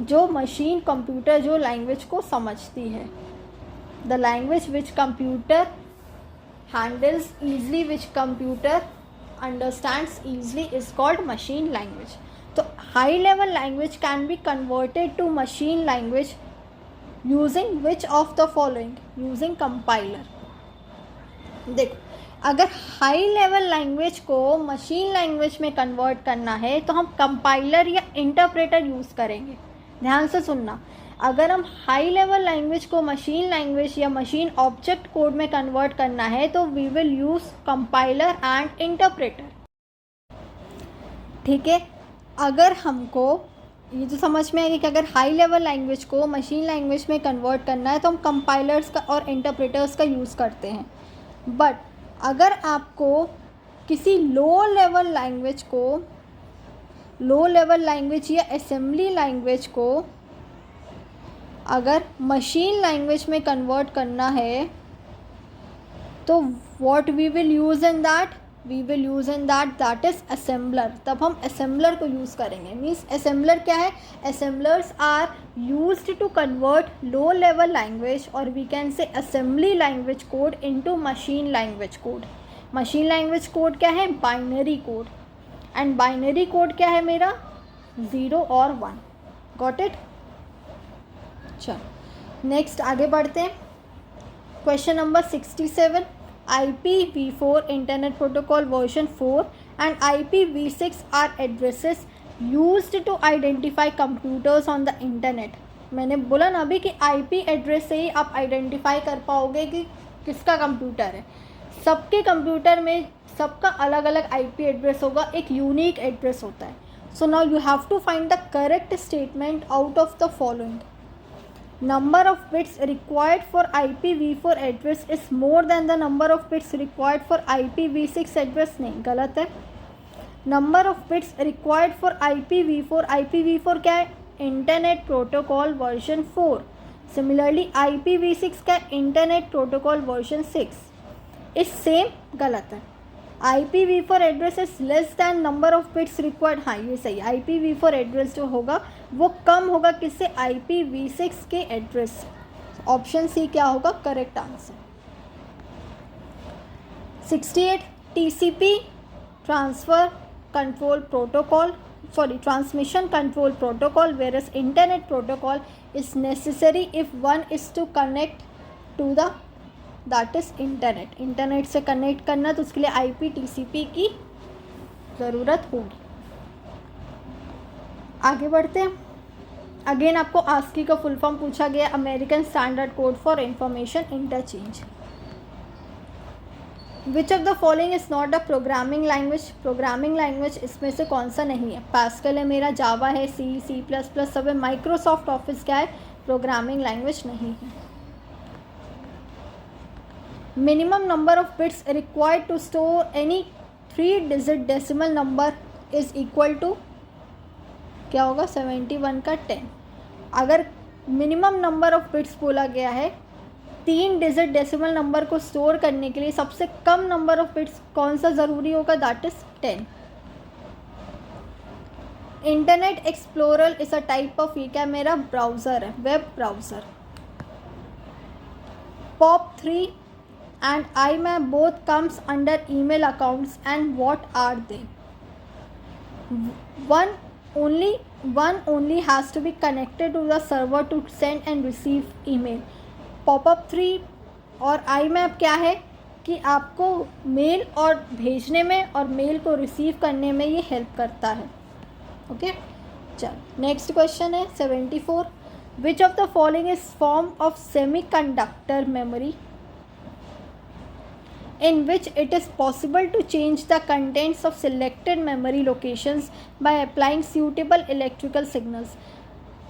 जो मशीन कंप्यूटर जो लैंग्वेज को समझती है. The language which computer handles easily, which computer understands easily is called machine language. तो high level language can be converted to machine language using which of the following? Using compiler. देखो, अगर high level language को machine language में convert करना है तो हम compiler या इंटरप्रेटर यूज़ करेंगे. ध्यान से सुनना. अगर हम हाई लेवल लैंग्वेज को मशीन लैंग्वेज या मशीन ऑब्जेक्ट कोड में कन्वर्ट करना है तो we will use compiler and interpreter. ठीक है. अगर हमको ये तो समझ में आएगी कि अगर हाई लेवल लैंग्वेज को मशीन लैंग्वेज में कन्वर्ट करना है तो हम कंपाइलर्स का और इंटरप्रेटर्स का यूज़ करते हैं. बट अगर आपको किसी लो लेवल लैंग्वेज या असेंबली लैंग्वेज को अगर मशीन लैंग्वेज में कन्वर्ट करना है तो what we will use in that? We will use in that is assembler. तब हम असेंबलर को यूज़ करेंगे. मीन्स असेंबलर क्या है? Assemblers are used to convert low level language और we can say assembly language code into machine language code. Machine language code क्या है? Binary code. And binary code क्या है मेरा? 0 और 1. Got it? चलो नेक्स्ट आगे बढ़ते हैं. Question number 67. IPv4 Internet Protocol version 4 and IPv6 are addresses used to identify computers on the internet. मैंने बोला ना अभी कि IP एड्रेस से ही आप आइडेंटिफाई कर पाओगे कि किसका कंप्यूटर है. सबके कंप्यूटर में सबका अलग अलग IP एड्रेस होगा. एक यूनिक एड्रेस होता है. So now you have to find the correct statement out of the following. Number of bits required for IPv4 address is more than the number of bits required for IPv6 address. नहीं, गलत है. Number of bits required for IPv4 क्या है? Internet protocol version 4. Similarly IPv6 का internet protocol version 6 इस same. गलत है. IPv4 address is less than number of bits required. हाँ, ये सही. IPv4 एड्रेस जो होगा वो कम होगा किससे? IPv6 के एड्रेस. ऑप्शन सी क्या होगा correct answer. 68. TCP transfer control protocol transmission control protocol, whereas internet protocol is necessary if one is to connect to the that is internet से कनेक्ट करना तो उसके लिए IP TCP की ज़रूरत होगी. आगे बढ़ते हैं. अगेन आपको ASCII का फुल फॉर्म पूछा गया, American standard code for information interchange. Which of the following is not a programming language. Programming language इसमें से कौन सा नहीं है? पास्कल है मेरा, जावा है, C++ सब है. माइक्रोसॉफ्ट ऑफिस क्या है? प्रोग्रामिंग लैंग्वेज नहीं है. Minimum number of bits required to store any 3 digit decimal number is equal to क्या होगा? 71 का 10. अगर मिनिमम नंबर ऑफ बिट्स बोला गया है 3 डिजिट डेसिमल नंबर को स्टोर करने के लिए सबसे कम नंबर ऑफ बिट्स कौन सा ज़रूरी होगा? That is 10. Internet explorer is a type of, ये क्या मेरा ब्राउज़र है, web browser. POP3 and IMAP both comes under email accounts and what are they? One only one only has to be connected to the server to send and receive email. Popup 3 और IMAP क्या है कि आपको mail और भेजने में और mail को रिसीव करने में ये हेल्प करता है. ओके, चल नेक्स्ट क्वेश्चन है 74. विच of the following is form of semiconductor memory in which it is possible to change the contents of selected memory locations by applying suitable electrical signals.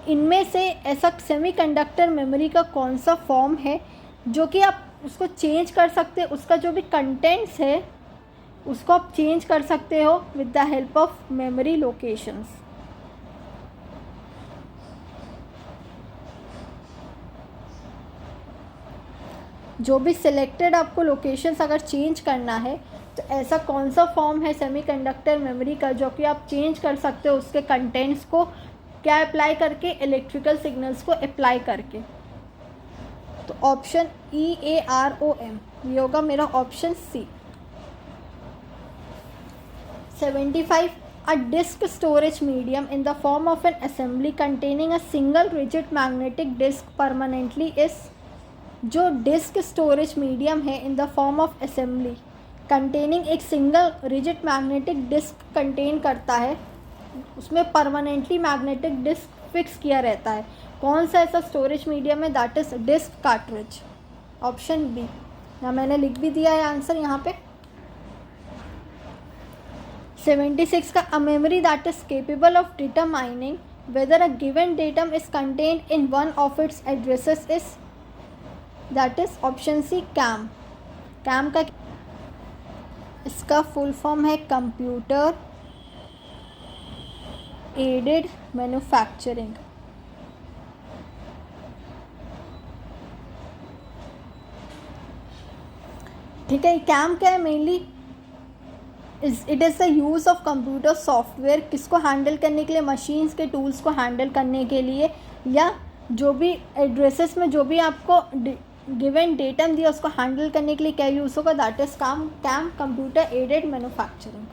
इनमें से ऐसा सेमीकंडक्टर मेमोरी का कौन सा form है जो कि आप उसको चेंज कर सकते हो, उसका जो भी कंटेंट्स है उसको आप चेंज कर सकते हो with the help of memory locations. जो भी सिलेक्टेड आपको लोकेशंस अगर चेंज करना है तो ऐसा कौन सा फॉर्म है सेमीकंडक्टर मेमोरी का जो कि आप चेंज कर सकते हो उसके कंटेंट्स को क्या अप्लाई करके, इलेक्ट्रिकल सिग्नल्स को अप्लाई करके. तो ऑप्शन EAROM ये होगा मेरा option C. 75. A disk storage medium in the form of an assembly containing a single rigid magnetic disk permanently is. जो डिस्क स्टोरेज मीडियम है in the form of assembly containing एक single rigid magnetic disk contain करता है, उसमें permanently magnetic disk fix किया रहता है. कौन सा ऐसा स्टोरेज मीडियम है? That is disk cartridge. Option B. यहाँ मैंने लिख भी दिया है आंसर यहाँ पे. 76 का a memory that is capable of determining whether a given datum is contained in one of its addresses is. That is option C CAM. CAM का इसका फुल फॉर्म है कंप्यूटर एडेड मैन्युफैक्चरिंग. ठीक है, CAM क्या है? Mainly it is the use of computer software किसको handle करने के लिए, मशीन्स के टूल्स को हैंडल करने के लिए, या जो भी एड्रेसेस में जो भी आपको गिवन डेटम दिया उसको हैंडल करने के लिए क्या यूज़ होगा. That is CAM computer aided manufacturing.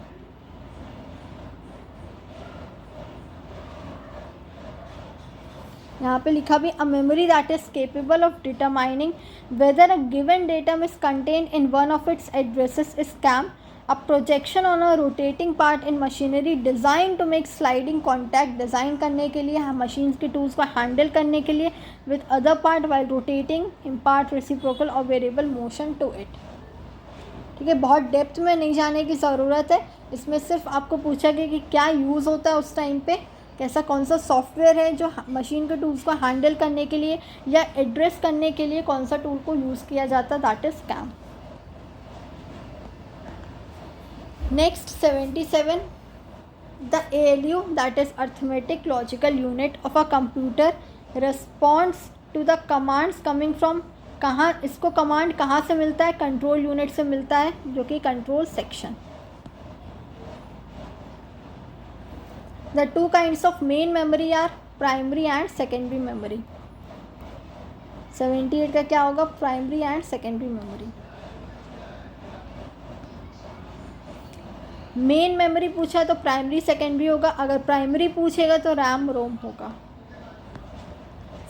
यहाँ पे लिखा भी a memory that is capable of determining whether a given datum is contain in one of its addresses is CAM. A projection on a rotating part in machinery design to make sliding contact. Design करने के लिए, machines के tools को handle करने के लिए with other part while rotating impart reciprocal और variable motion to it. ठीक है, बहुत डेप्थ में नहीं जाने की ज़रूरत है. इसमें सिर्फ आपको पूछा गया कि क्या यूज़ होता है उस टाइम पे, कैसा कौन सा सॉफ्टवेयर है जो मशीन के टूल्स को हैंडल करने के लिए या एड्रेस करने के लिए कौन सा टूल को यूज़ किया जाता है. That is CAM. Next 77. The ALU that is arithmetic logical unit of a computer responds to the commands coming from कहाँ, इसको कमांड कहाँ से मिलता है? कंट्रोल यूनिट से मिलता है जो कि control section. The two kinds of main memory are primary and secondary memory. 78 का क्या होगा? Primary and secondary memory. Main memory पूछा है तो प्राइमरी सेकेंडरी होगा. अगर प्राइमरी पूछेगा तो रैम रोम होगा.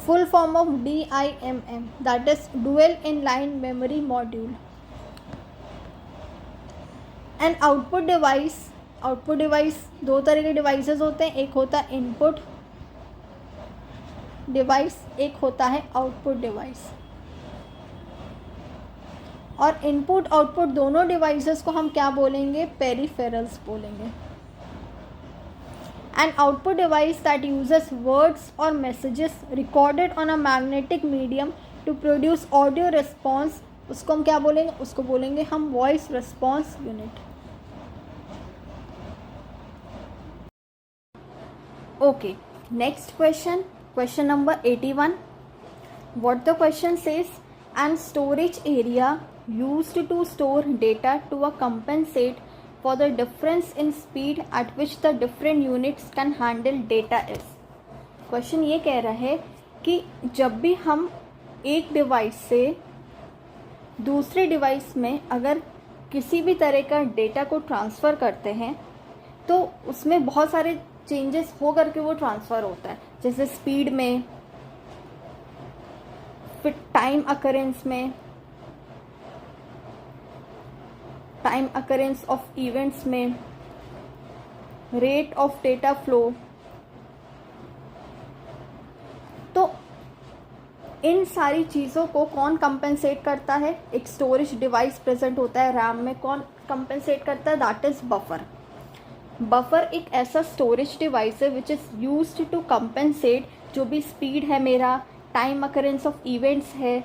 Full form of DIMM that is dual in line memory module. And output device. Output device दो तरह के डिवाइसेस होते हैं. एक होता है इनपुट डिवाइस, एक होता है आउटपुट डिवाइस. और इनपुट आउटपुट दोनों डिवाइसेस को हम क्या बोलेंगे? पेरिफेरल्स बोलेंगे. An output device that uses words और messages recorded on a magnetic medium to produce audio response, उसको हम क्या बोलेंगे? उसको बोलेंगे हम voice response unit. Okay, next question, question number 81. What the question says, and storage area used to store data to compensate for the difference in speed at which the different units can handle data is. Question ये कह रहा है कि जब भी हम एक device से दूसरे डिवाइस में अगर किसी भी तरह का डेटा को ट्रांसफ़र करते हैं तो उसमें बहुत सारे चेंजेस हो करके वो ट्रांसफ़र होता है, जैसे स्पीड में, फिर टाइम अकरेंस में, टाइम अकरेंस ऑफ इवेंट्स में, रेट ऑफ डेटा फ्लो। तो इन सारी चीज़ों को कौन कंपेंसेट करता है? एक स्टोरेज डिवाइस प्रेजेंट होता है रैम में, कौन कंपेंसेट करता है? That is buffer. बफर एक ऐसा स्टोरेज डिवाइस है which is used to compensate जो भी स्पीड है मेरा, टाइम अकरेंस ऑफ इवेंट्स है,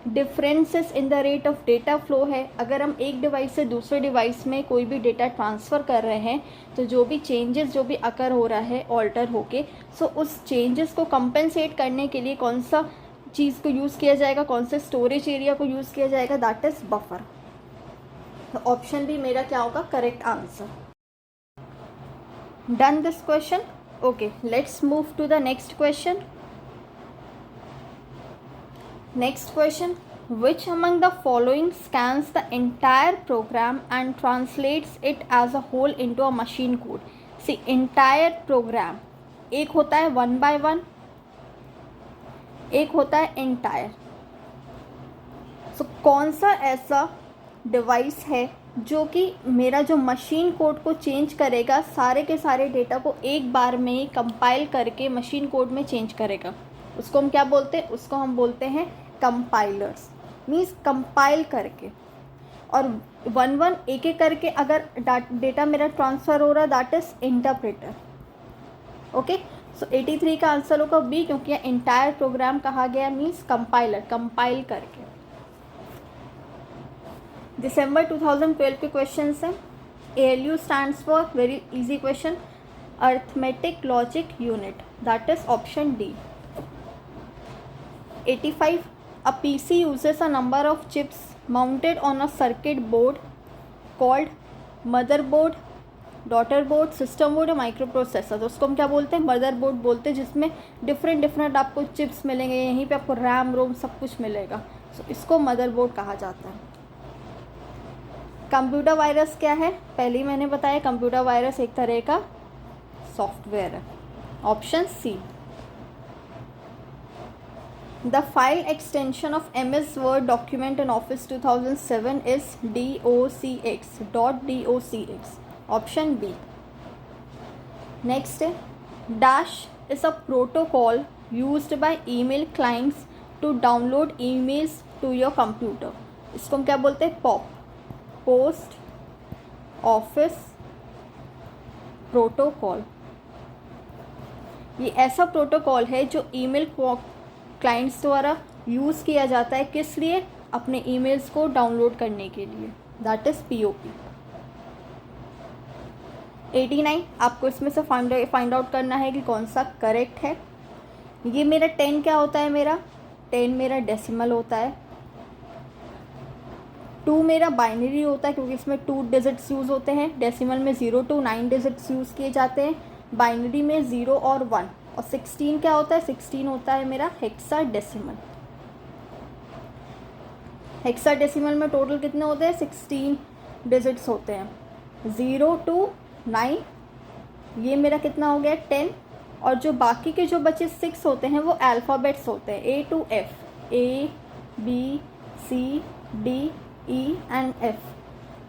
differences in the rate of data flow है। अगर हम एक डिवाइस से दूसरे डिवाइस में कोई भी डेटा ट्रांसफ़र कर रहे हैं तो जो भी चेंजेस जो भी अकर हो रहा है ऑल्टर होके, सो उस चेंजेस को कंपेंसेट करने के लिए कौन सा चीज़ को यूज़ किया जाएगा, कौन से स्टोरेज एरिया को यूज़ किया जाएगा? That is buffer. तो ऑप्शन बी मेरा क्या होगा? Correct answer. Done this question? Okay, let's move to the next question. Next question, which among the following scans the entire program and translates it as a whole into a machine code? See, entire program, एक होता है 1 by 1, एक होता है entire. So कौन सा ऐसा device है जो कि मेरा जो मशीन कोड को चेंज करेगा, सारे के सारे डेटा को एक बार में ही कंपाइल करके मशीन कोड में चेंज करेगा? उसको हम क्या बोलते हैं? उसको हम बोलते हैं कंपाइलर्स. मीन्स कंपाइल करके और 1-1 एक एक करके अगर डेटा मेरा ट्रांसफ़र हो रहा, दैट इज़ इंटरप्रेटर. ओके, सो 83 का आंसर होगा बी, क्योंकि यह इंटायर प्रोग्राम कहा गया, मीन्स कंपाइलर, कंपाइल करके. दिसंबर 2012 के क्वेश्चन हैं. ALU stands for, very easy question, arithmetic logic unit, that is option D. 85, a PC uses a number of chips mounted on a circuit board called motherboard, daughter board, system board या microprocessor. तो उसको हम क्या बोलते हैं? Motherboard बोलते हैं, जिसमें डिफरेंट आपको चिप्स मिलेंगे, यहीं पे आपको रैम रोम सब कुछ मिलेगा. सो इसको मदरबोर्ड कहा जाता है. कंप्यूटर वायरस क्या है? पहले ही मैंने बताया, कंप्यूटर वायरस एक तरह का सॉफ्टवेयर है. Option C. The file extension of MS Word document in Office 2007 is docx. .docx. Option B. Next, Dash is a protocol used by email clients to download emails to your computer. इसको हम क्या बोलते हैं? POP. Post Office Protocol. ये ऐसा protocol है जो email clients द्वारा यूज़ किया जाता है. किस लिए? अपने ईमेल्स को डाउनलोड करने के लिए. That is POP. 89, आपको इसमें से फाइंड आउट करना है कि कौन सा करेक्ट है. ये मेरा 10 क्या होता है? मेरा 10 मेरा डेसिमल होता है. 2 मेरा बाइनरी होता है, क्योंकि इसमें 2 डिजिट्स यूज़ होते हैं. डेसिमल में 0 to 9 डिजिट्स यूज़ किए जाते हैं. बाइनरी में 0 और 1. और 16 क्या होता है? 16 होता है मेरा हेक्साडेसिमल. हेक्साडेसिमल में टोटल कितने होते हैं? 16 डिजिट्स होते हैं. 0 to 9, ये मेरा कितना हो गया? 10. और जो बाकी के जो बचे 6 होते हैं वो अल्फ़ाबेट्स होते हैं, A to F, A B C D E and F.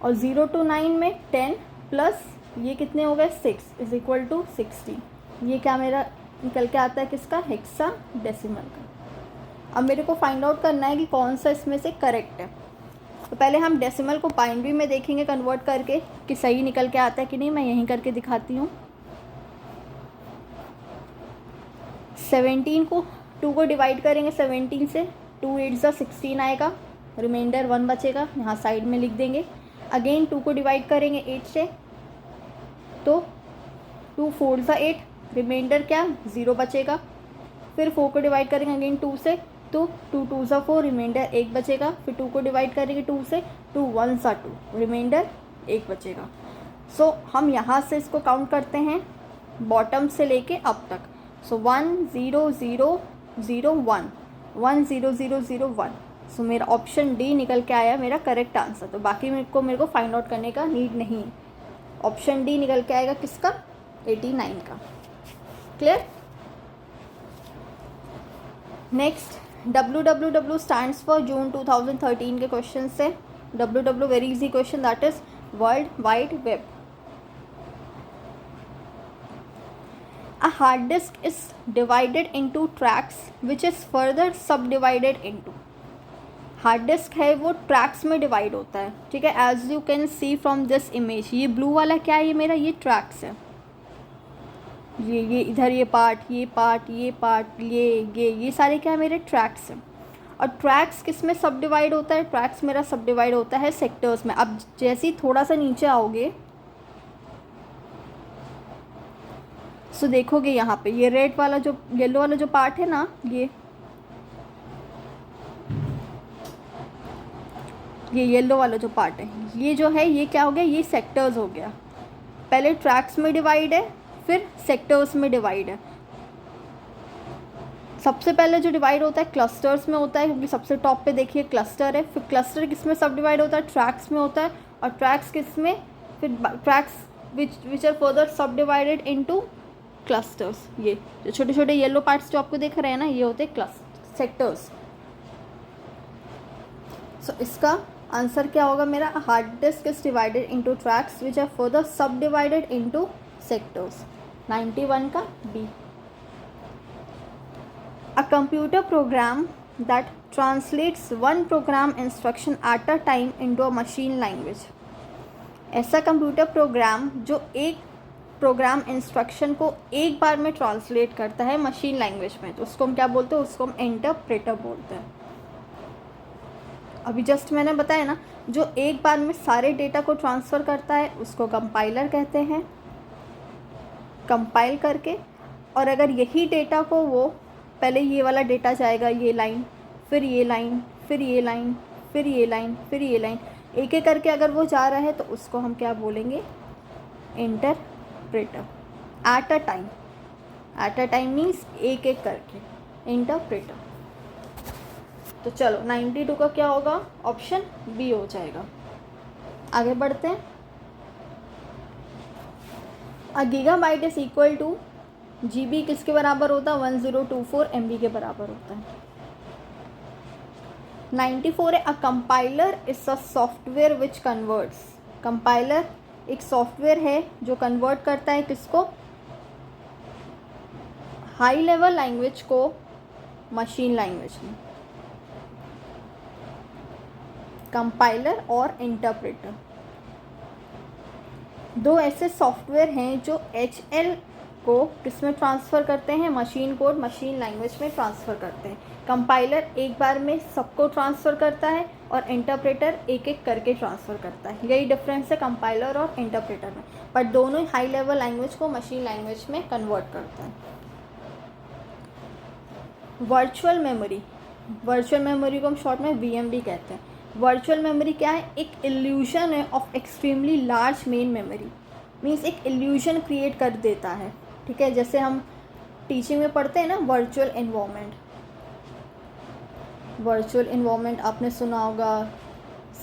और 0 to 9 में 10 प्लस ये कितने हो गए? 6 इज इक्वल टू 16. ये क्या मेरा निकल के आता है? किसका? हेक्साडेसिमल का. अब मेरे को फाइंड आउट करना है कि कौन सा इसमें से करेक्ट है. तो पहले हम डेसिमल को बाइनरी में देखेंगे कन्वर्ट करके कि सही निकल के आता है कि नहीं. मैं यहीं करके दिखाती हूँ. 17 को 2 को डिवाइड करेंगे 17 से. 2 8 ज़ा 16 आएगा, रिमाइंडर 1 बचेगा, यहाँ साइड में लिख देंगे. अगेन 2 को डिवाइड करेंगे 8 से, तो 2 4 ज़ा 8, रिमाइंडर क्या? 0 बचेगा. फिर 4 को डिवाइड करेंगे अगेन 2 से, तो 2 2 ज़ा 4, रिमाइंडर 1 बचेगा. फिर 2 को डिवाइड करेंगे 2 से, 2 1 ज़ा 2, रिमाइंडर 1 बचेगा. सो हम यहाँ से इसको काउंट करते हैं बॉटम से लेके अप तक. सो 1 0 0 0 1 1 0 0 0 1. सो मेरा ऑप्शन डी निकल के आया मेरा करेक्ट आंसर. तो बाकी मेरे को फाइंड आउट करने का नीड नहीं. ऑप्शन डी निकल के आएगा किसका? 89 का. Clear? Next, WWW stands for जून 2013 के क्वेश्चन से। WWW very easy question, that is world wide web. A hard disk is divided into tracks which is further subdivided into। Hard disk है वो tracks में डिवाइड होता है, ठीक है। As you can see from this image, ये blue वाला क्या है, ये मेरा ये ट्रैक्स है। ये इधर ये पार्ट, ये पार्ट, ये पार्ट, ये सारे क्या है, मेरे ट्रैक्स हैं। और ट्रैक्स किस में सब डिवाइड होता है? ट्रैक्स मेरा सब डिवाइड होता है सेक्टर्स में। अब जैसे ही थोड़ा सा नीचे आओगे सो देखोगे यहाँ पे ये रेड वाला जो येलो वाला जो पार्ट है ना, ये येलो वाला जो पार्ट है, ये जो है ये क्या हो गया, ये सेक्टर्स हो गया। पहले ट्रैक्स में डिवाइड है, फिर सेक्टर्स में डिवाइड है। सबसे पहले जो डिवाइड होता है क्लस्टर्स में होता है, क्योंकि सबसे टॉप पे देखिए क्लस्टर है। फिर क्लस्टर किस में सब डिवाइड होता है? ट्रैक्स में होता है। और ट्रैक्स किस में? फिर tracks which are further subdivided into clusters. ये जो छोटे छोटे येलो पार्ट्स जो आपको दिख रहे हैं ना, ये होते हैं सेक्टर्स। सो इसका आंसर क्या होगा मेरा? Hard disk is divided into tracks which are further subdivided into sectors. 91 का B. A computer program that translates one program instruction at a time into a machine language। ऐसा computer program जो एक programme instruction को एक बार में translate करता है machine language में, तो उसको हम क्या बोलते हैं? उसको हम इंटरप्रेटर बोलते हैं। अभी जस्ट मैंने बताया ना, जो एक बार में सारे डेटा को ट्रांसफ़र करता है उसको कंपाइलर कहते हैं, कंपाइल करके। और अगर यही डेटा को वो पहले ये वाला डेटा जाएगा, ये लाइन, फिर ये लाइन, फिर ये लाइन, फिर ये लाइन, फिर ये लाइन, एक एक करके अगर वो जा रहा है तो उसको हम क्या बोलेंगे? Interpreter. At a time, at a time means एक एक करके, इंटरप्रेटर। तो चलो 92 का क्या होगा? ऑप्शन बी हो जाएगा। आगे बढ़ते हैं। A gigabyte is equal to GB किसके बराबर होता है? 1024 MB के बराबर होता है। 94 है a compiler is a software which converts. Compiler एक सॉफ्टवेयर है जो कन्वर्ट करता है किसको? हाई लेवल लैंग्वेज को मशीन लैंग्वेज में। कंपाइलर और इंटरप्रेटर दो ऐसे सॉफ्टवेयर हैं जो HL को किस में ट्रांसफ़र करते हैं? मशीन कोड, मशीन लैंग्वेज में ट्रांसफ़र करते हैं। कंपाइलर एक बार में सबको ट्रांसफ़र करता है और इंटरप्रेटर एक एक करके ट्रांसफ़र करता है। यही डिफरेंस है कंपाइलर और इंटरप्रेटर में, पर दोनों हाई लेवल लैंग्वेज को मशीन लैंग्वेज में कन्वर्ट करते हैं। वर्चुअल मेमोरी, वर्चुअल मेमोरी को हम शॉर्ट में VMD कहते हैं। वर्चुअल मेमोरी क्या है? एक इल्यूशन है of extremely large main memory. Means एक इल्यूशन क्रिएट कर देता है, ठीक है। जैसे हम टीचिंग में पढ़ते हैं ना, वर्चुअल इन्वायरमेंट। वर्चुअल इन्वायरमेंट आपने सुना होगा,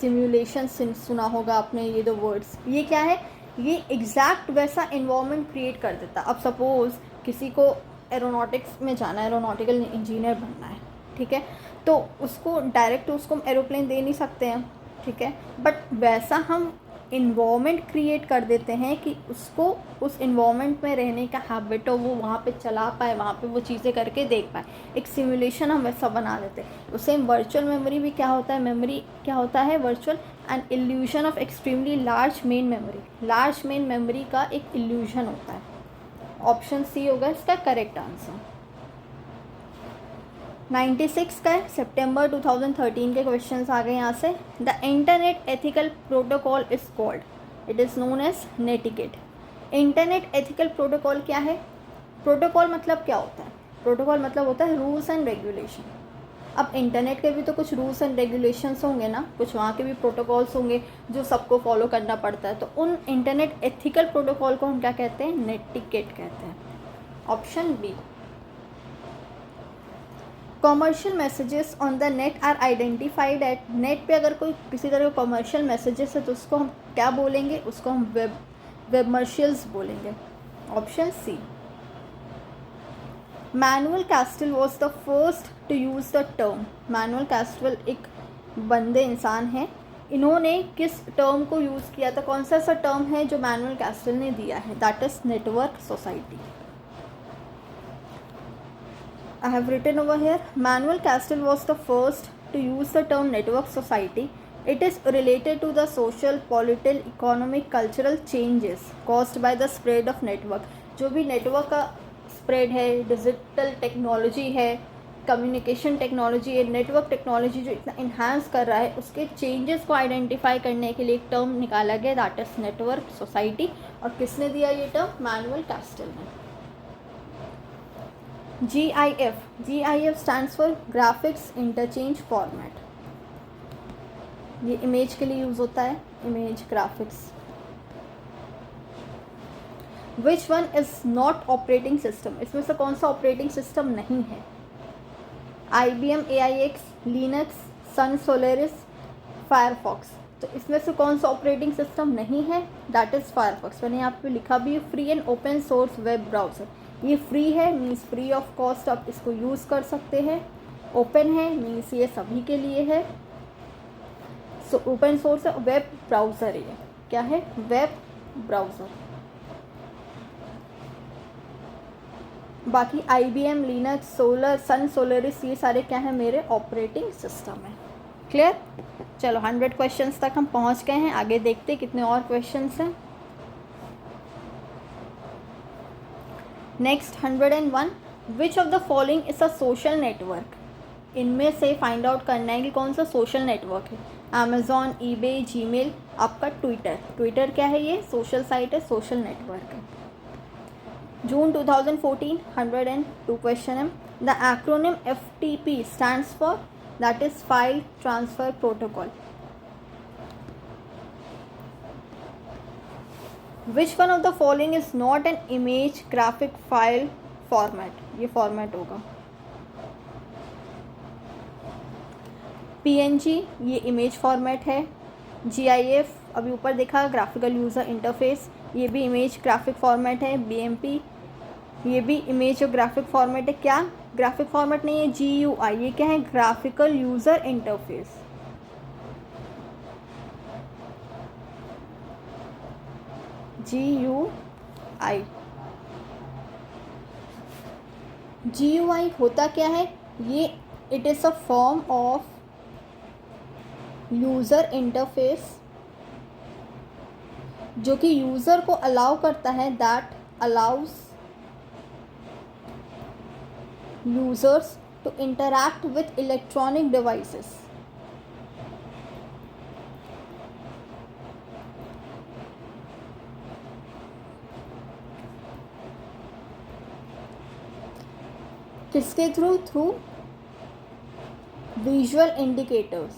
सिमुलेशन सुना होगा आपने, ये दो वर्ड्स। ये क्या है? ये एग्जैक्ट वैसा इन्वायरमेंट क्रिएट कर देता है। अब सपोज़ किसी को एरोनॉटिक्स में जाना है, एरोनॉटिकल इंजीनियर बनना है, ठीक है, तो उसको डायरेक्ट उसको हम एरोप्लेन दे नहीं सकते हैं, ठीक है। बट वैसा हम इन्वायरमेंट क्रिएट कर देते हैं कि उसको उस इन्वायरमेंट में रहने का हैबिट हो, वो वहाँ पे चला पाए, वहाँ पे वो चीज़ें करके देख पाए। एक सिमुलेशन हम वैसा बना देते हैं। तो सेम वर्चुअल मेमोरी भी क्या होता है? मेमोरी क्या होता है? Virtual an illusion of extremely large main memory. Large main memory का एक इल्यूशन होता है। ऑप्शन सी होगा इसका करेक्ट आंसर। 96 का है, सितंबर 2013 के क्वेश्चंस आ गए यहाँ से। The internet ethical protocol is called, it is known as netiquette. Internet ethical protocol क्या है? प्रोटोकॉल मतलब क्या होता है? प्रोटोकॉल मतलब होता है रूल्स एंड रेगुलेशन। अब इंटरनेट के भी तो कुछ रूल्स एंड रेगुलेशंस होंगे ना, कुछ वहाँ के भी प्रोटोकॉल्स होंगे जो सबको फॉलो करना पड़ता है। तो उन इंटरनेट एथिकल प्रोटोकॉल को हम क्या कहते हैं? नेटिकेट कहते हैं। Option B. Commercial messages on the net are identified at. Net पे अगर कोई किसी तरह का कॉमर्शियल मैसेजेस है तो उसको हम क्या बोलेंगे? उसको हम वेबमर्शियल्स बोलेंगे। Option C. Manuel Castell was the first to use the term. Manuel Castell एक बंदे इंसान हैं, इन्होंने किस टर्म को यूज़ किया था? कौन सा टर्म है जो मैनुअल कैस्टल ने दिया है? That is network society. I have written over here, Manuel Castile was the first to use the term network society. It is related to the social, political, economic, cultural changes caused by the spread of network. जो भी network का spread है, digital technology है, communication technology है, network technology जो इतना enhance कर रहा है, उसके चेंजेस को आइडेंटिफाई करने के लिए एक टर्म निकाला गया, दैट इज नेटवर्क सोसाइटी। और किसने दिया ये टर्म? मैनुअल कैस्टल ने। GIF stands for graphics interchange format. ये इमेज के लिए यूज़ होता है, image graphics. Which one is not operating system? इसमें से कौन सा ऑपरेटिंग सिस्टम नहीं है? IBM AIX, लिनक्स, सन सोलेरिस, फायरफॉक्स। तो इसमें से कौन सा ऑपरेटिंग सिस्टम नहीं है? That is Firefox. मैंने यहाँ पे लिखा भी, free and open source web browser. ये फ्री है, मीन्स फ्री ऑफ कॉस्ट आप इसको यूज़ कर सकते हैं। ओपन है, मीन्स ये सभी के लिए है। सो ओपन सोर्स है, वेब ब्राउज़र ये क्या है? Web browser. बाकी IBM, लिनक्स, सन सोलरिस ये सारे क्या है? मेरे ऑपरेटिंग सिस्टम है। क्लियर? चलो 100 क्वेश्चंस तक हम पहुंच गए हैं। आगे देखते कितने और क्वेश्चंस हैं। Next 101, which of the following is a social network? इनमें से फाइंड आउट करना है कि कौन सा सोशल नेटवर्क है। अमेजॉन, ईबे, जीमेल, आपका ट्विटर क्या है? ये सोशल साइट है, सोशल नेटवर्क है। जून 2014, 102 क्वेश्चन है। The acronym FTP stands for, that is file transfer protocol. Which one of the following is not an image graphic file format? ये format होगा। PNG ये इमेज फॉर्मेट है। GIF अभी ऊपर देखा, ग्राफिकल यूज़र इंटरफेस, ये भी इमेज ग्राफिक फॉर्मेट है। BMP ये भी इमेज और ग्राफिक फॉर्मेट है। क्या? ग्राफिक फॉर्मेट नहीं है। GUI ये क्या है? Graphical user interface. GUI होता क्या है? ये it is a form of user interface जो कि यूज़र को अलाउ करता है, that allows users to interact with electronic devices. किसके through? Through visual indicators.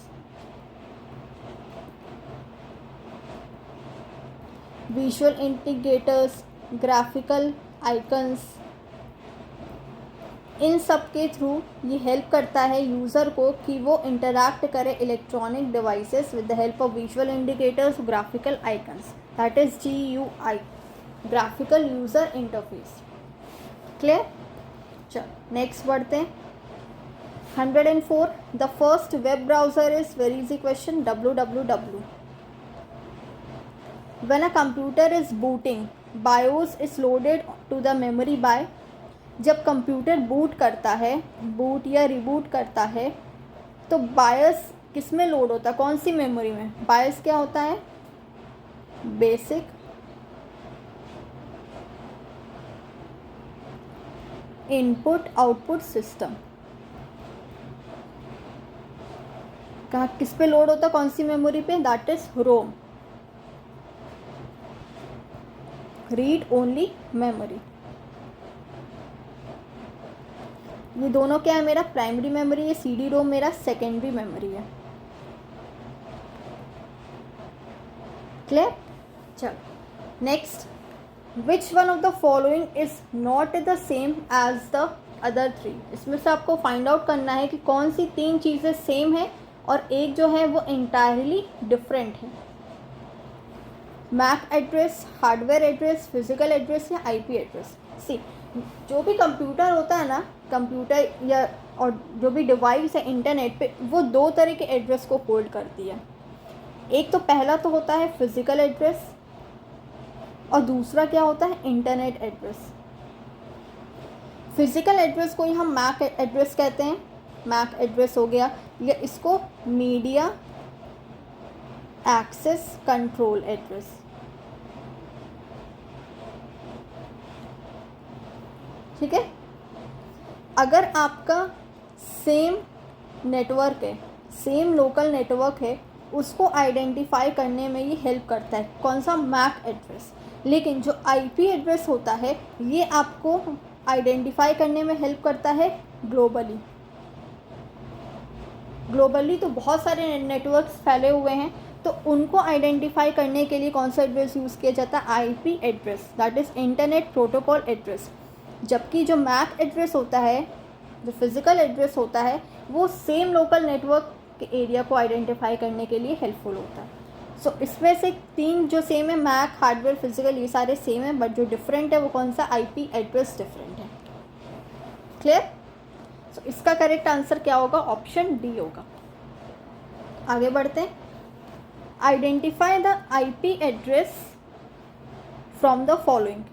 Visual indicators, graphical icons, इन सब के थ्रू ये हेल्प करता है यूज़र को कि वो इंटरैक्ट करे electronic devices with the help of visual indicators, graphical icons, that is GUI, graphical user interface. Clear? चलो नेक्स्ट बढ़ते हैं। 104, the first web browser is, very easy question, www। When a computer is booting, BIOS is loaded to the memory by, जब computer boot करता है, boot या reboot करता है, तो बायस किस में लोड होता है? कौन सी मेमोरी में? बायस क्या होता है? Basic input output system. कहाँ किस पे लोड होता है? कौन सी मेमोरी पे? That is ROM, read only memory. ये दोनों क्या है? मेरा प्राइमरी मेमोरी है, CD रोम मेरा सेकेंडरी मेमोरी है। क्लियर? चलो next, which one of the following is not the same as the other 3? इसमें से आपको फाइंड आउट करना है कि कौन सी 3 चीज़ें सेम है और एक जो है वो इंटायरली डिफरेंट है। MAC address, hardware address, physical address या IP एड्रेस। सी जो भी कंप्यूटर होता है ना, कंप्यूटर या और जो भी डिवाइस है इंटरनेट पे, वो दो तरह के एड्रेस को होल्ड करती है। एक तो पहला तो होता है फिज़िकल एड्रेस और दूसरा क्या होता है, इंटरनेट एड्रेस। फिज़िकल एड्रेस को ही हम मैक एड्रेस कहते हैं, मैक एड्रेस हो गया, या इसको मीडिया एक्सेस कंट्रोल एड्रेस। ठीक है। अगर आपका सेम नेटवर्क है, सेम लोकल नेटवर्क है, उसको आइडेंटिफाई करने में ये हेल्प करता है। कौन सा, मैक एड्रेस। लेकिन जो आईपी एड्रेस होता है ये आपको आइडेंटिफाई करने में हेल्प करता है ग्लोबली। ग्लोबली तो बहुत सारे नेटवर्क्स फैले हुए हैं, तो उनको आइडेंटिफाई करने के लिए कौन सा एड्रेस यूज़ किया जाता है, IP address, that is internet protocol address. जबकि जो मैक एड्रेस होता है, जो फिज़िकल एड्रेस होता है, वो सेम लोकल नेटवर्क के एरिया को आइडेंटिफाई करने के लिए हेल्पफुल होता है। सो इसमें से तीन जो सेम है, मैक, हार्डवेयर, फिज़िकल, ये सारे सेम है, बट जो डिफरेंट है वो कौन सा, आईपी एड्रेस डिफरेंट है। क्लियर। सो इसका करेक्ट आंसर क्या होगा, ऑप्शन डी होगा। आगे बढ़ते हैं। Identify the IP address from the following.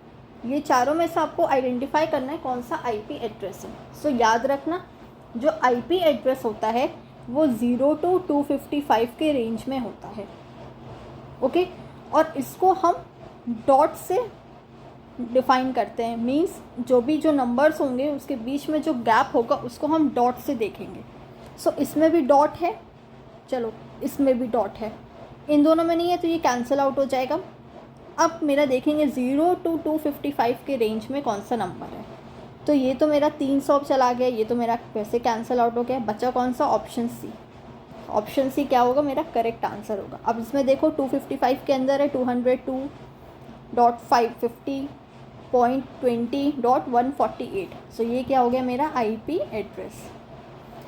ये चारों में से आपको आइडेंटिफाई करना है कौन सा आईपी एड्रेस है। सो याद रखना, जो आईपी एड्रेस होता है वो 0 to 255 के रेंज में होता है। ओके। और इसको हम डॉट से डिफ़ाइन करते हैं, मींस जो नंबर्स होंगे उसके बीच में जो गैप होगा उसको हम डॉट से देखेंगे। सो इसमें भी डॉट है, चलो इसमें भी डॉट है, इन दोनों में नहीं है तो ये कैंसिल आउट हो जाएगा। अब मेरा देखेंगे 0 to 255 के रेंज में कौन सा नंबर है, तो ये तो मेरा 300 चला गया, ये तो मेरा वैसे कैंसिल आउट हो गया। बचा कौन सा, ऑप्शन सी। ऑप्शन सी क्या होगा, मेरा करेक्ट आंसर होगा। अब इसमें देखो 255 के अंदर है 202.550.20.148। सो ये क्या हो गया, मेरा आईपी एड्रेस।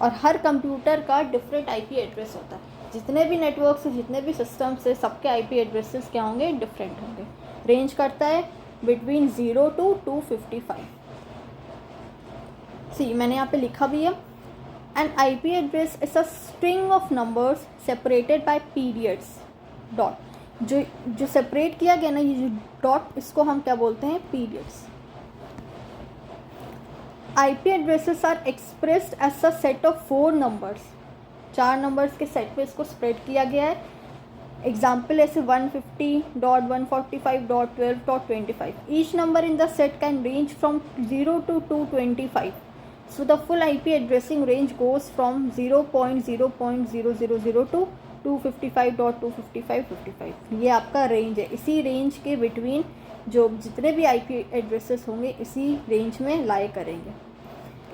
और हर कंप्यूटर का डिफरेंट आईपी एड्रेस होता है। जितने भी नेटवर्क्स हैं, जितने भी सिस्टम्स हैं, सबके आईपी एड्रेसेस क्या होंगे, डिफरेंट होंगे। रेंज करता है बिटवीन 0 to 255। सी मैंने यहाँ पे लिखा भी है, N IP address is a string of numbers separated by periods dot. जो सेपरेट किया गया ना, ये जो डॉट, इसको हम क्या बोलते हैं, periods. IP addresses are expressed as a set of 4 numbers. 4 numbers के सेट पे इसको स्प्रेड किया गया है। एग्जाम्पल ऐसे 150.145.12.25। Each number in the set can range from 0 to 225। So the full IP addressing range goes from 0.0.000 to 255.255.55। ये आपका range है। इसी रेंज के बिटवीन जो जितने भी आईपी एड्रेसेस होंगे इसी रेंज में लाई करेंगे।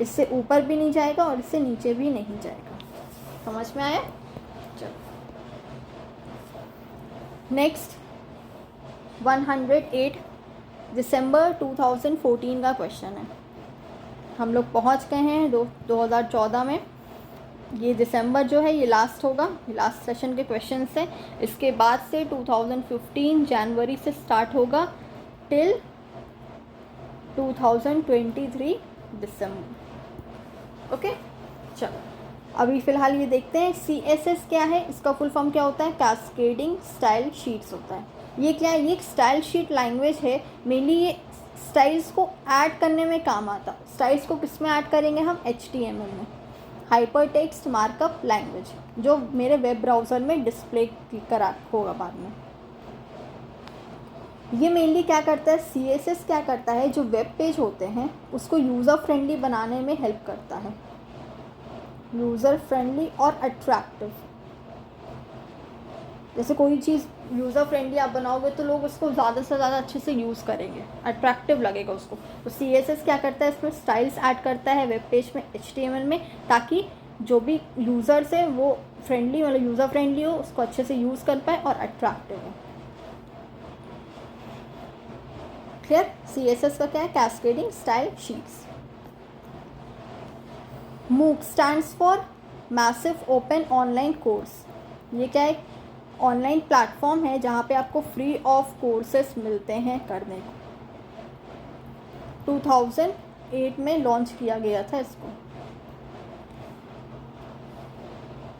इससे ऊपर भी नहीं जाएगा और इससे नीचे भी नहीं जाएगा। समझ में आया। चलो नेक्स्ट 108 दिसंबर 2014 का क्वेश्चन है। हम लोग पहुंच गए हैं 2014 में। ये दिसंबर जो है ये लास्ट होगा, ये लास्ट सेशन के क्वेश्चन है। इसके बाद से 2015 जनवरी से स्टार्ट होगा टिल 2023 दिसंबर। ओके। चलो अभी फ़िलहाल ये देखते हैं CSS क्या है। इसका फुल फॉर्म क्या होता है, कैस्केडिंग स्टाइल शीट्स होता है। ये क्या है, ये एक स्टाइल शीट लैंग्वेज है। मेनली ये स्टाइल्स को ऐड करने में काम आता है। स्टाइल्स को किस में ऐड करेंगे हम, HTML में, हाइपर टेक्स्ट मार्कअप लैंग्वेज, जो मेरे वेब ब्राउज़र में डिस्प्ले करा होगा बाद में। ये मेनली क्या करता है, CSS क्या करता है, जो वेब पेज होते हैं उसको यूज़र फ्रेंडली बनाने में हेल्प करता है। यूज़र फ्रेंडली और अट्रैक्टिव। जैसे कोई चीज़ यूज़र फ्रेंडली आप बनाओगे तो लोग उसको ज़्यादा से ज़्यादा अच्छे से यूज़ करेंगे, अट्रैक्टिव लगेगा उसको। तो CSS क्या करता है, इसमें स्टाइल्स ऐड करता है वेब पेज में, HTML में, ताकि जो भी यूज़र्स है वो फ्रेंडली, मतलब यूज़र फ्रेंडली हो, उसको अच्छे से यूज़ कर पाए और अट्रैक्टिव हो। क्लियर। CSS का क्या है, cascading style sheets. MOOC stands for massive open online course. ये क्या है, ऑनलाइन प्लेटफॉर्म है जहाँ पे आपको फ्री ऑफ कोर्सेस मिलते हैं करने को। 2008 में लॉन्च किया गया था इसको।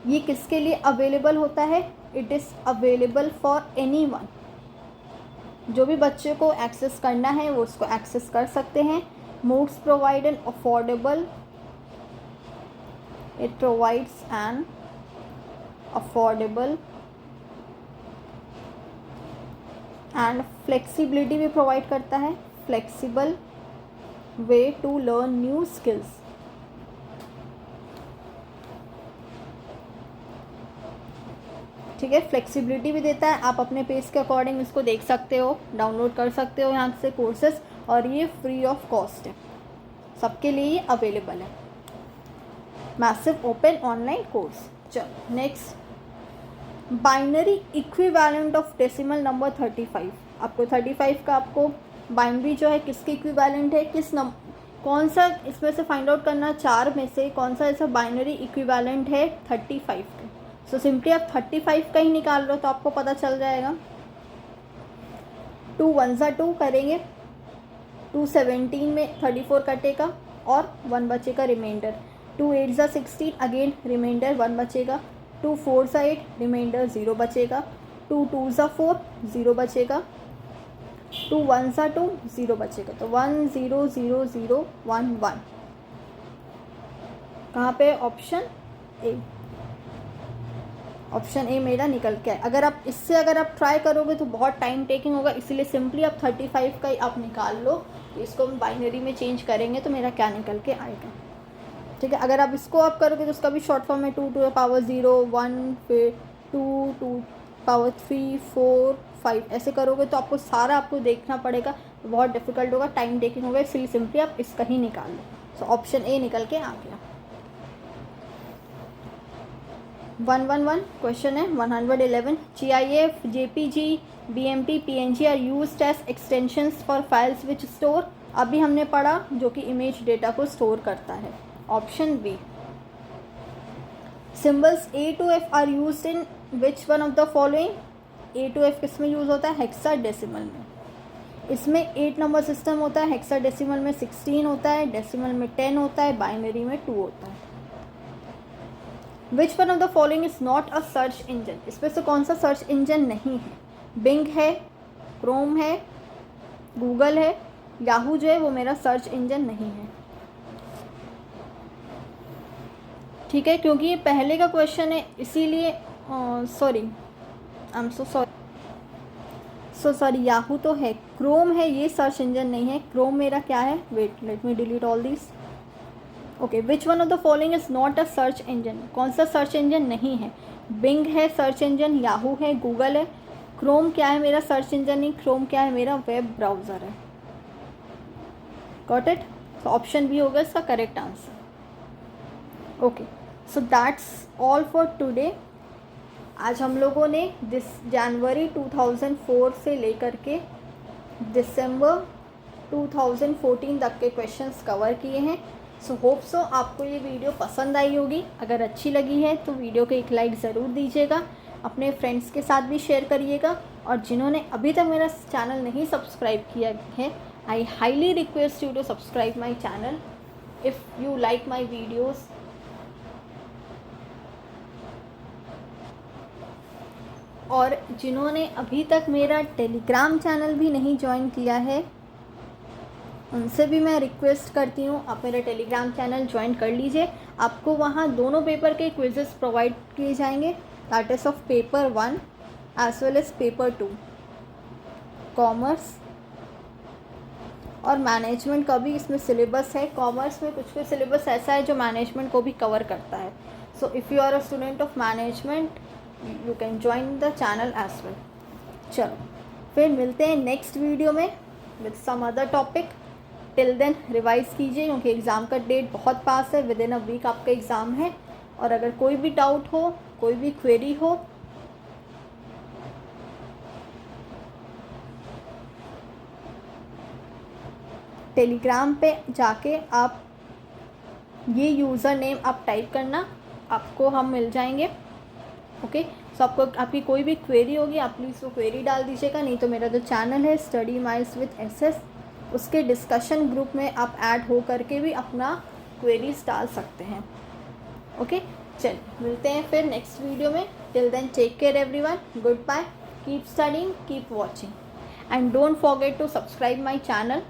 ये किसके लिए अवेलेबल होता है? It is available for anyone. जो भी बच्चे को एक्सेस करना है वो उसको एक्सेस कर सकते हैं। Modes provide an affordable, it provides an affordable and flexibility भी प्रोवाइड करता है, flexible way to learn new skills. ठीक है, फ्लेक्सिबिलिटी भी देता है, आप अपने पेस के अकॉर्डिंग इसको देख सकते हो, डाउनलोड कर सकते हो यहाँ से कोर्सेज, और ये फ्री ऑफ कॉस्ट है, सबके लिए ये अवेलेबल है। Massive open online course. चलो next, binary equivalent of decimal number 35। आपको 35 का आपको बाइनरी जो है किसके इक्विवेलेंट है, कौन सा इसमें से फाइंड आउट करना, 4 में से कौन सा ऐसा बाइनरी इक्विवेलेंट है 35 का। सो सिंपली आप 35 का ही निकाल लो तो आपको पता चल जाएगा। 2 1 2 करेंगे, 2 17 में 34 कटेगा और 1 बचेगा रिमाइंडर। 2 8 16, अगेन रिमाइंडर 1 बचेगा। 2 4 8, रिमाइंडर 0 बचेगा। 2 2 4, 0 बचेगा। 2 1 2, 0 बचेगा। तो 1 0 0 0 1 1 कहाँ पे? Option A. ऑप्शन ए मेरा निकल के आए। अगर आप ट्राई करोगे तो बहुत टाइम टेकिंग होगा, इसीलिए सिंपली आप 35 का ही आप निकाल लो। इसको हम बाइनरी में चेंज करेंगे तो मेरा क्या निकल के आएगा। ठीक है, अगर आप इसको आप करोगे तो उसका भी शॉर्ट फॉर्म है 2 टू द पावर 0 1, फिर 2 2 पावर 3 4 5, ऐसे करोगे तो आपको सारा आपको देखना पड़ेगा, तो बहुत डिफिकल्ट होगा, टाइम टेकिंग होगा, इसलिए सिंपली आप इसका ही निकाल लो। सो ऑप्शन ए निकल के आ गया। 111 क्वेश्चन है 111। GIF, JPG, BMP, PNG are used as extensions for files which store. अभी हमने पढ़ा जो कि इमेज डेटा को स्टोर करता है। Option B. Symbols A to F are used in which one of the following. A to F किस में यूज़ होता है? हेक्साडेसिमल में। इसमें 8 नंबर सिस्टम होता है, हेक्साडेसिमल में 16 होता है, डेसिमल में 10 होता है, बाइनरी में 2 होता है। Which one of the following is not a search engine. इसमें से कौन सा सर्च इंजन नहीं है? बिंग है, क्रोम है, गूगल है, याहू जो है वो मेरा सर्च इंजन नहीं है। ठीक है, क्योंकि ये पहले का क्वेश्चन है इसीलिए sorry, I am so sorry, Yahoo तो है, क्रोम है, ये सर्च इंजन नहीं है। क्रोम मेरा क्या है? Wait, let me delete all this. Okay, which one of the following is not a search engine. कौन सा सर्च इंजन नहीं है? बिंग है सर्च इंजन, याहू है, गूगल है। क्रोम क्या है मेरा? सर्च इंजन नहीं। क्रोम क्या है मेरा? वेब ब्राउज़र है। Got it? तो ऑप्शन बी होगा इसका correct answer. Okay, so that's all for today. आज हम लोगों ने जनवरी 2004 से लेकर के दिसंबर 2014 तक के क्वेश्चंस कवर किए हैं। सो होप सो आपको ये वीडियो पसंद आई होगी। अगर अच्छी लगी है तो वीडियो को एक लाइक ज़रूर दीजिएगा, अपने फ्रेंड्स के साथ भी शेयर करिएगा, और जिन्होंने अभी तक मेरा चैनल नहीं सब्सक्राइब किया है, I highly request you to subscribe my channel if you like my videos. और जिन्होंने अभी तक मेरा टेलीग्राम चैनल भी नहीं ज्वाइन किया है, उनसे भी मैं रिक्वेस्ट करती हूँ आप मेरा टेलीग्राम चैनल ज्वाइन कर लीजिए। आपको वहाँ दोनों पेपर के क्विज़ेस प्रोवाइड किए जाएंगे, that is of paper 1 as well as paper 2। Commerce और मैनेजमेंट का भी इसमें सिलेबस है। कॉमर्स में कुछ सिलेबस ऐसा है जो मैनेजमेंट को भी कवर करता है। So if you are a student of management you can join the channel as well. चलो फिर मिलते हैं नेक्स्ट वीडियो में with some other topic. Till then revise कीजिए, क्योंकि एग्ज़ाम का डेट बहुत पास है, विद इन अ वीक आपका एग्ज़ाम है। और अगर कोई भी डाउट हो, कोई भी क्वेरी हो, टेलीग्राम पे जाके आप ये यूज़र नेम आप टाइप करना, आपको हम मिल जाएंगे। ओके, सो आपको आपकी कोई भी क्वेरी होगी आप प्लीज़ वो क्वेरी डाल दीजिएगा। नहीं तो मेरा जो चैनल है स्टडी माइल्स विद SS, उसके डिस्कशन ग्रुप में आप ऐड हो करके भी अपना क्वेरीज डाल सकते हैं। ओके, चलिए मिलते हैं फिर नेक्स्ट वीडियो में। Till then take care everyone, good bye, keep studying, keep watching and don't forget to subscribe my channel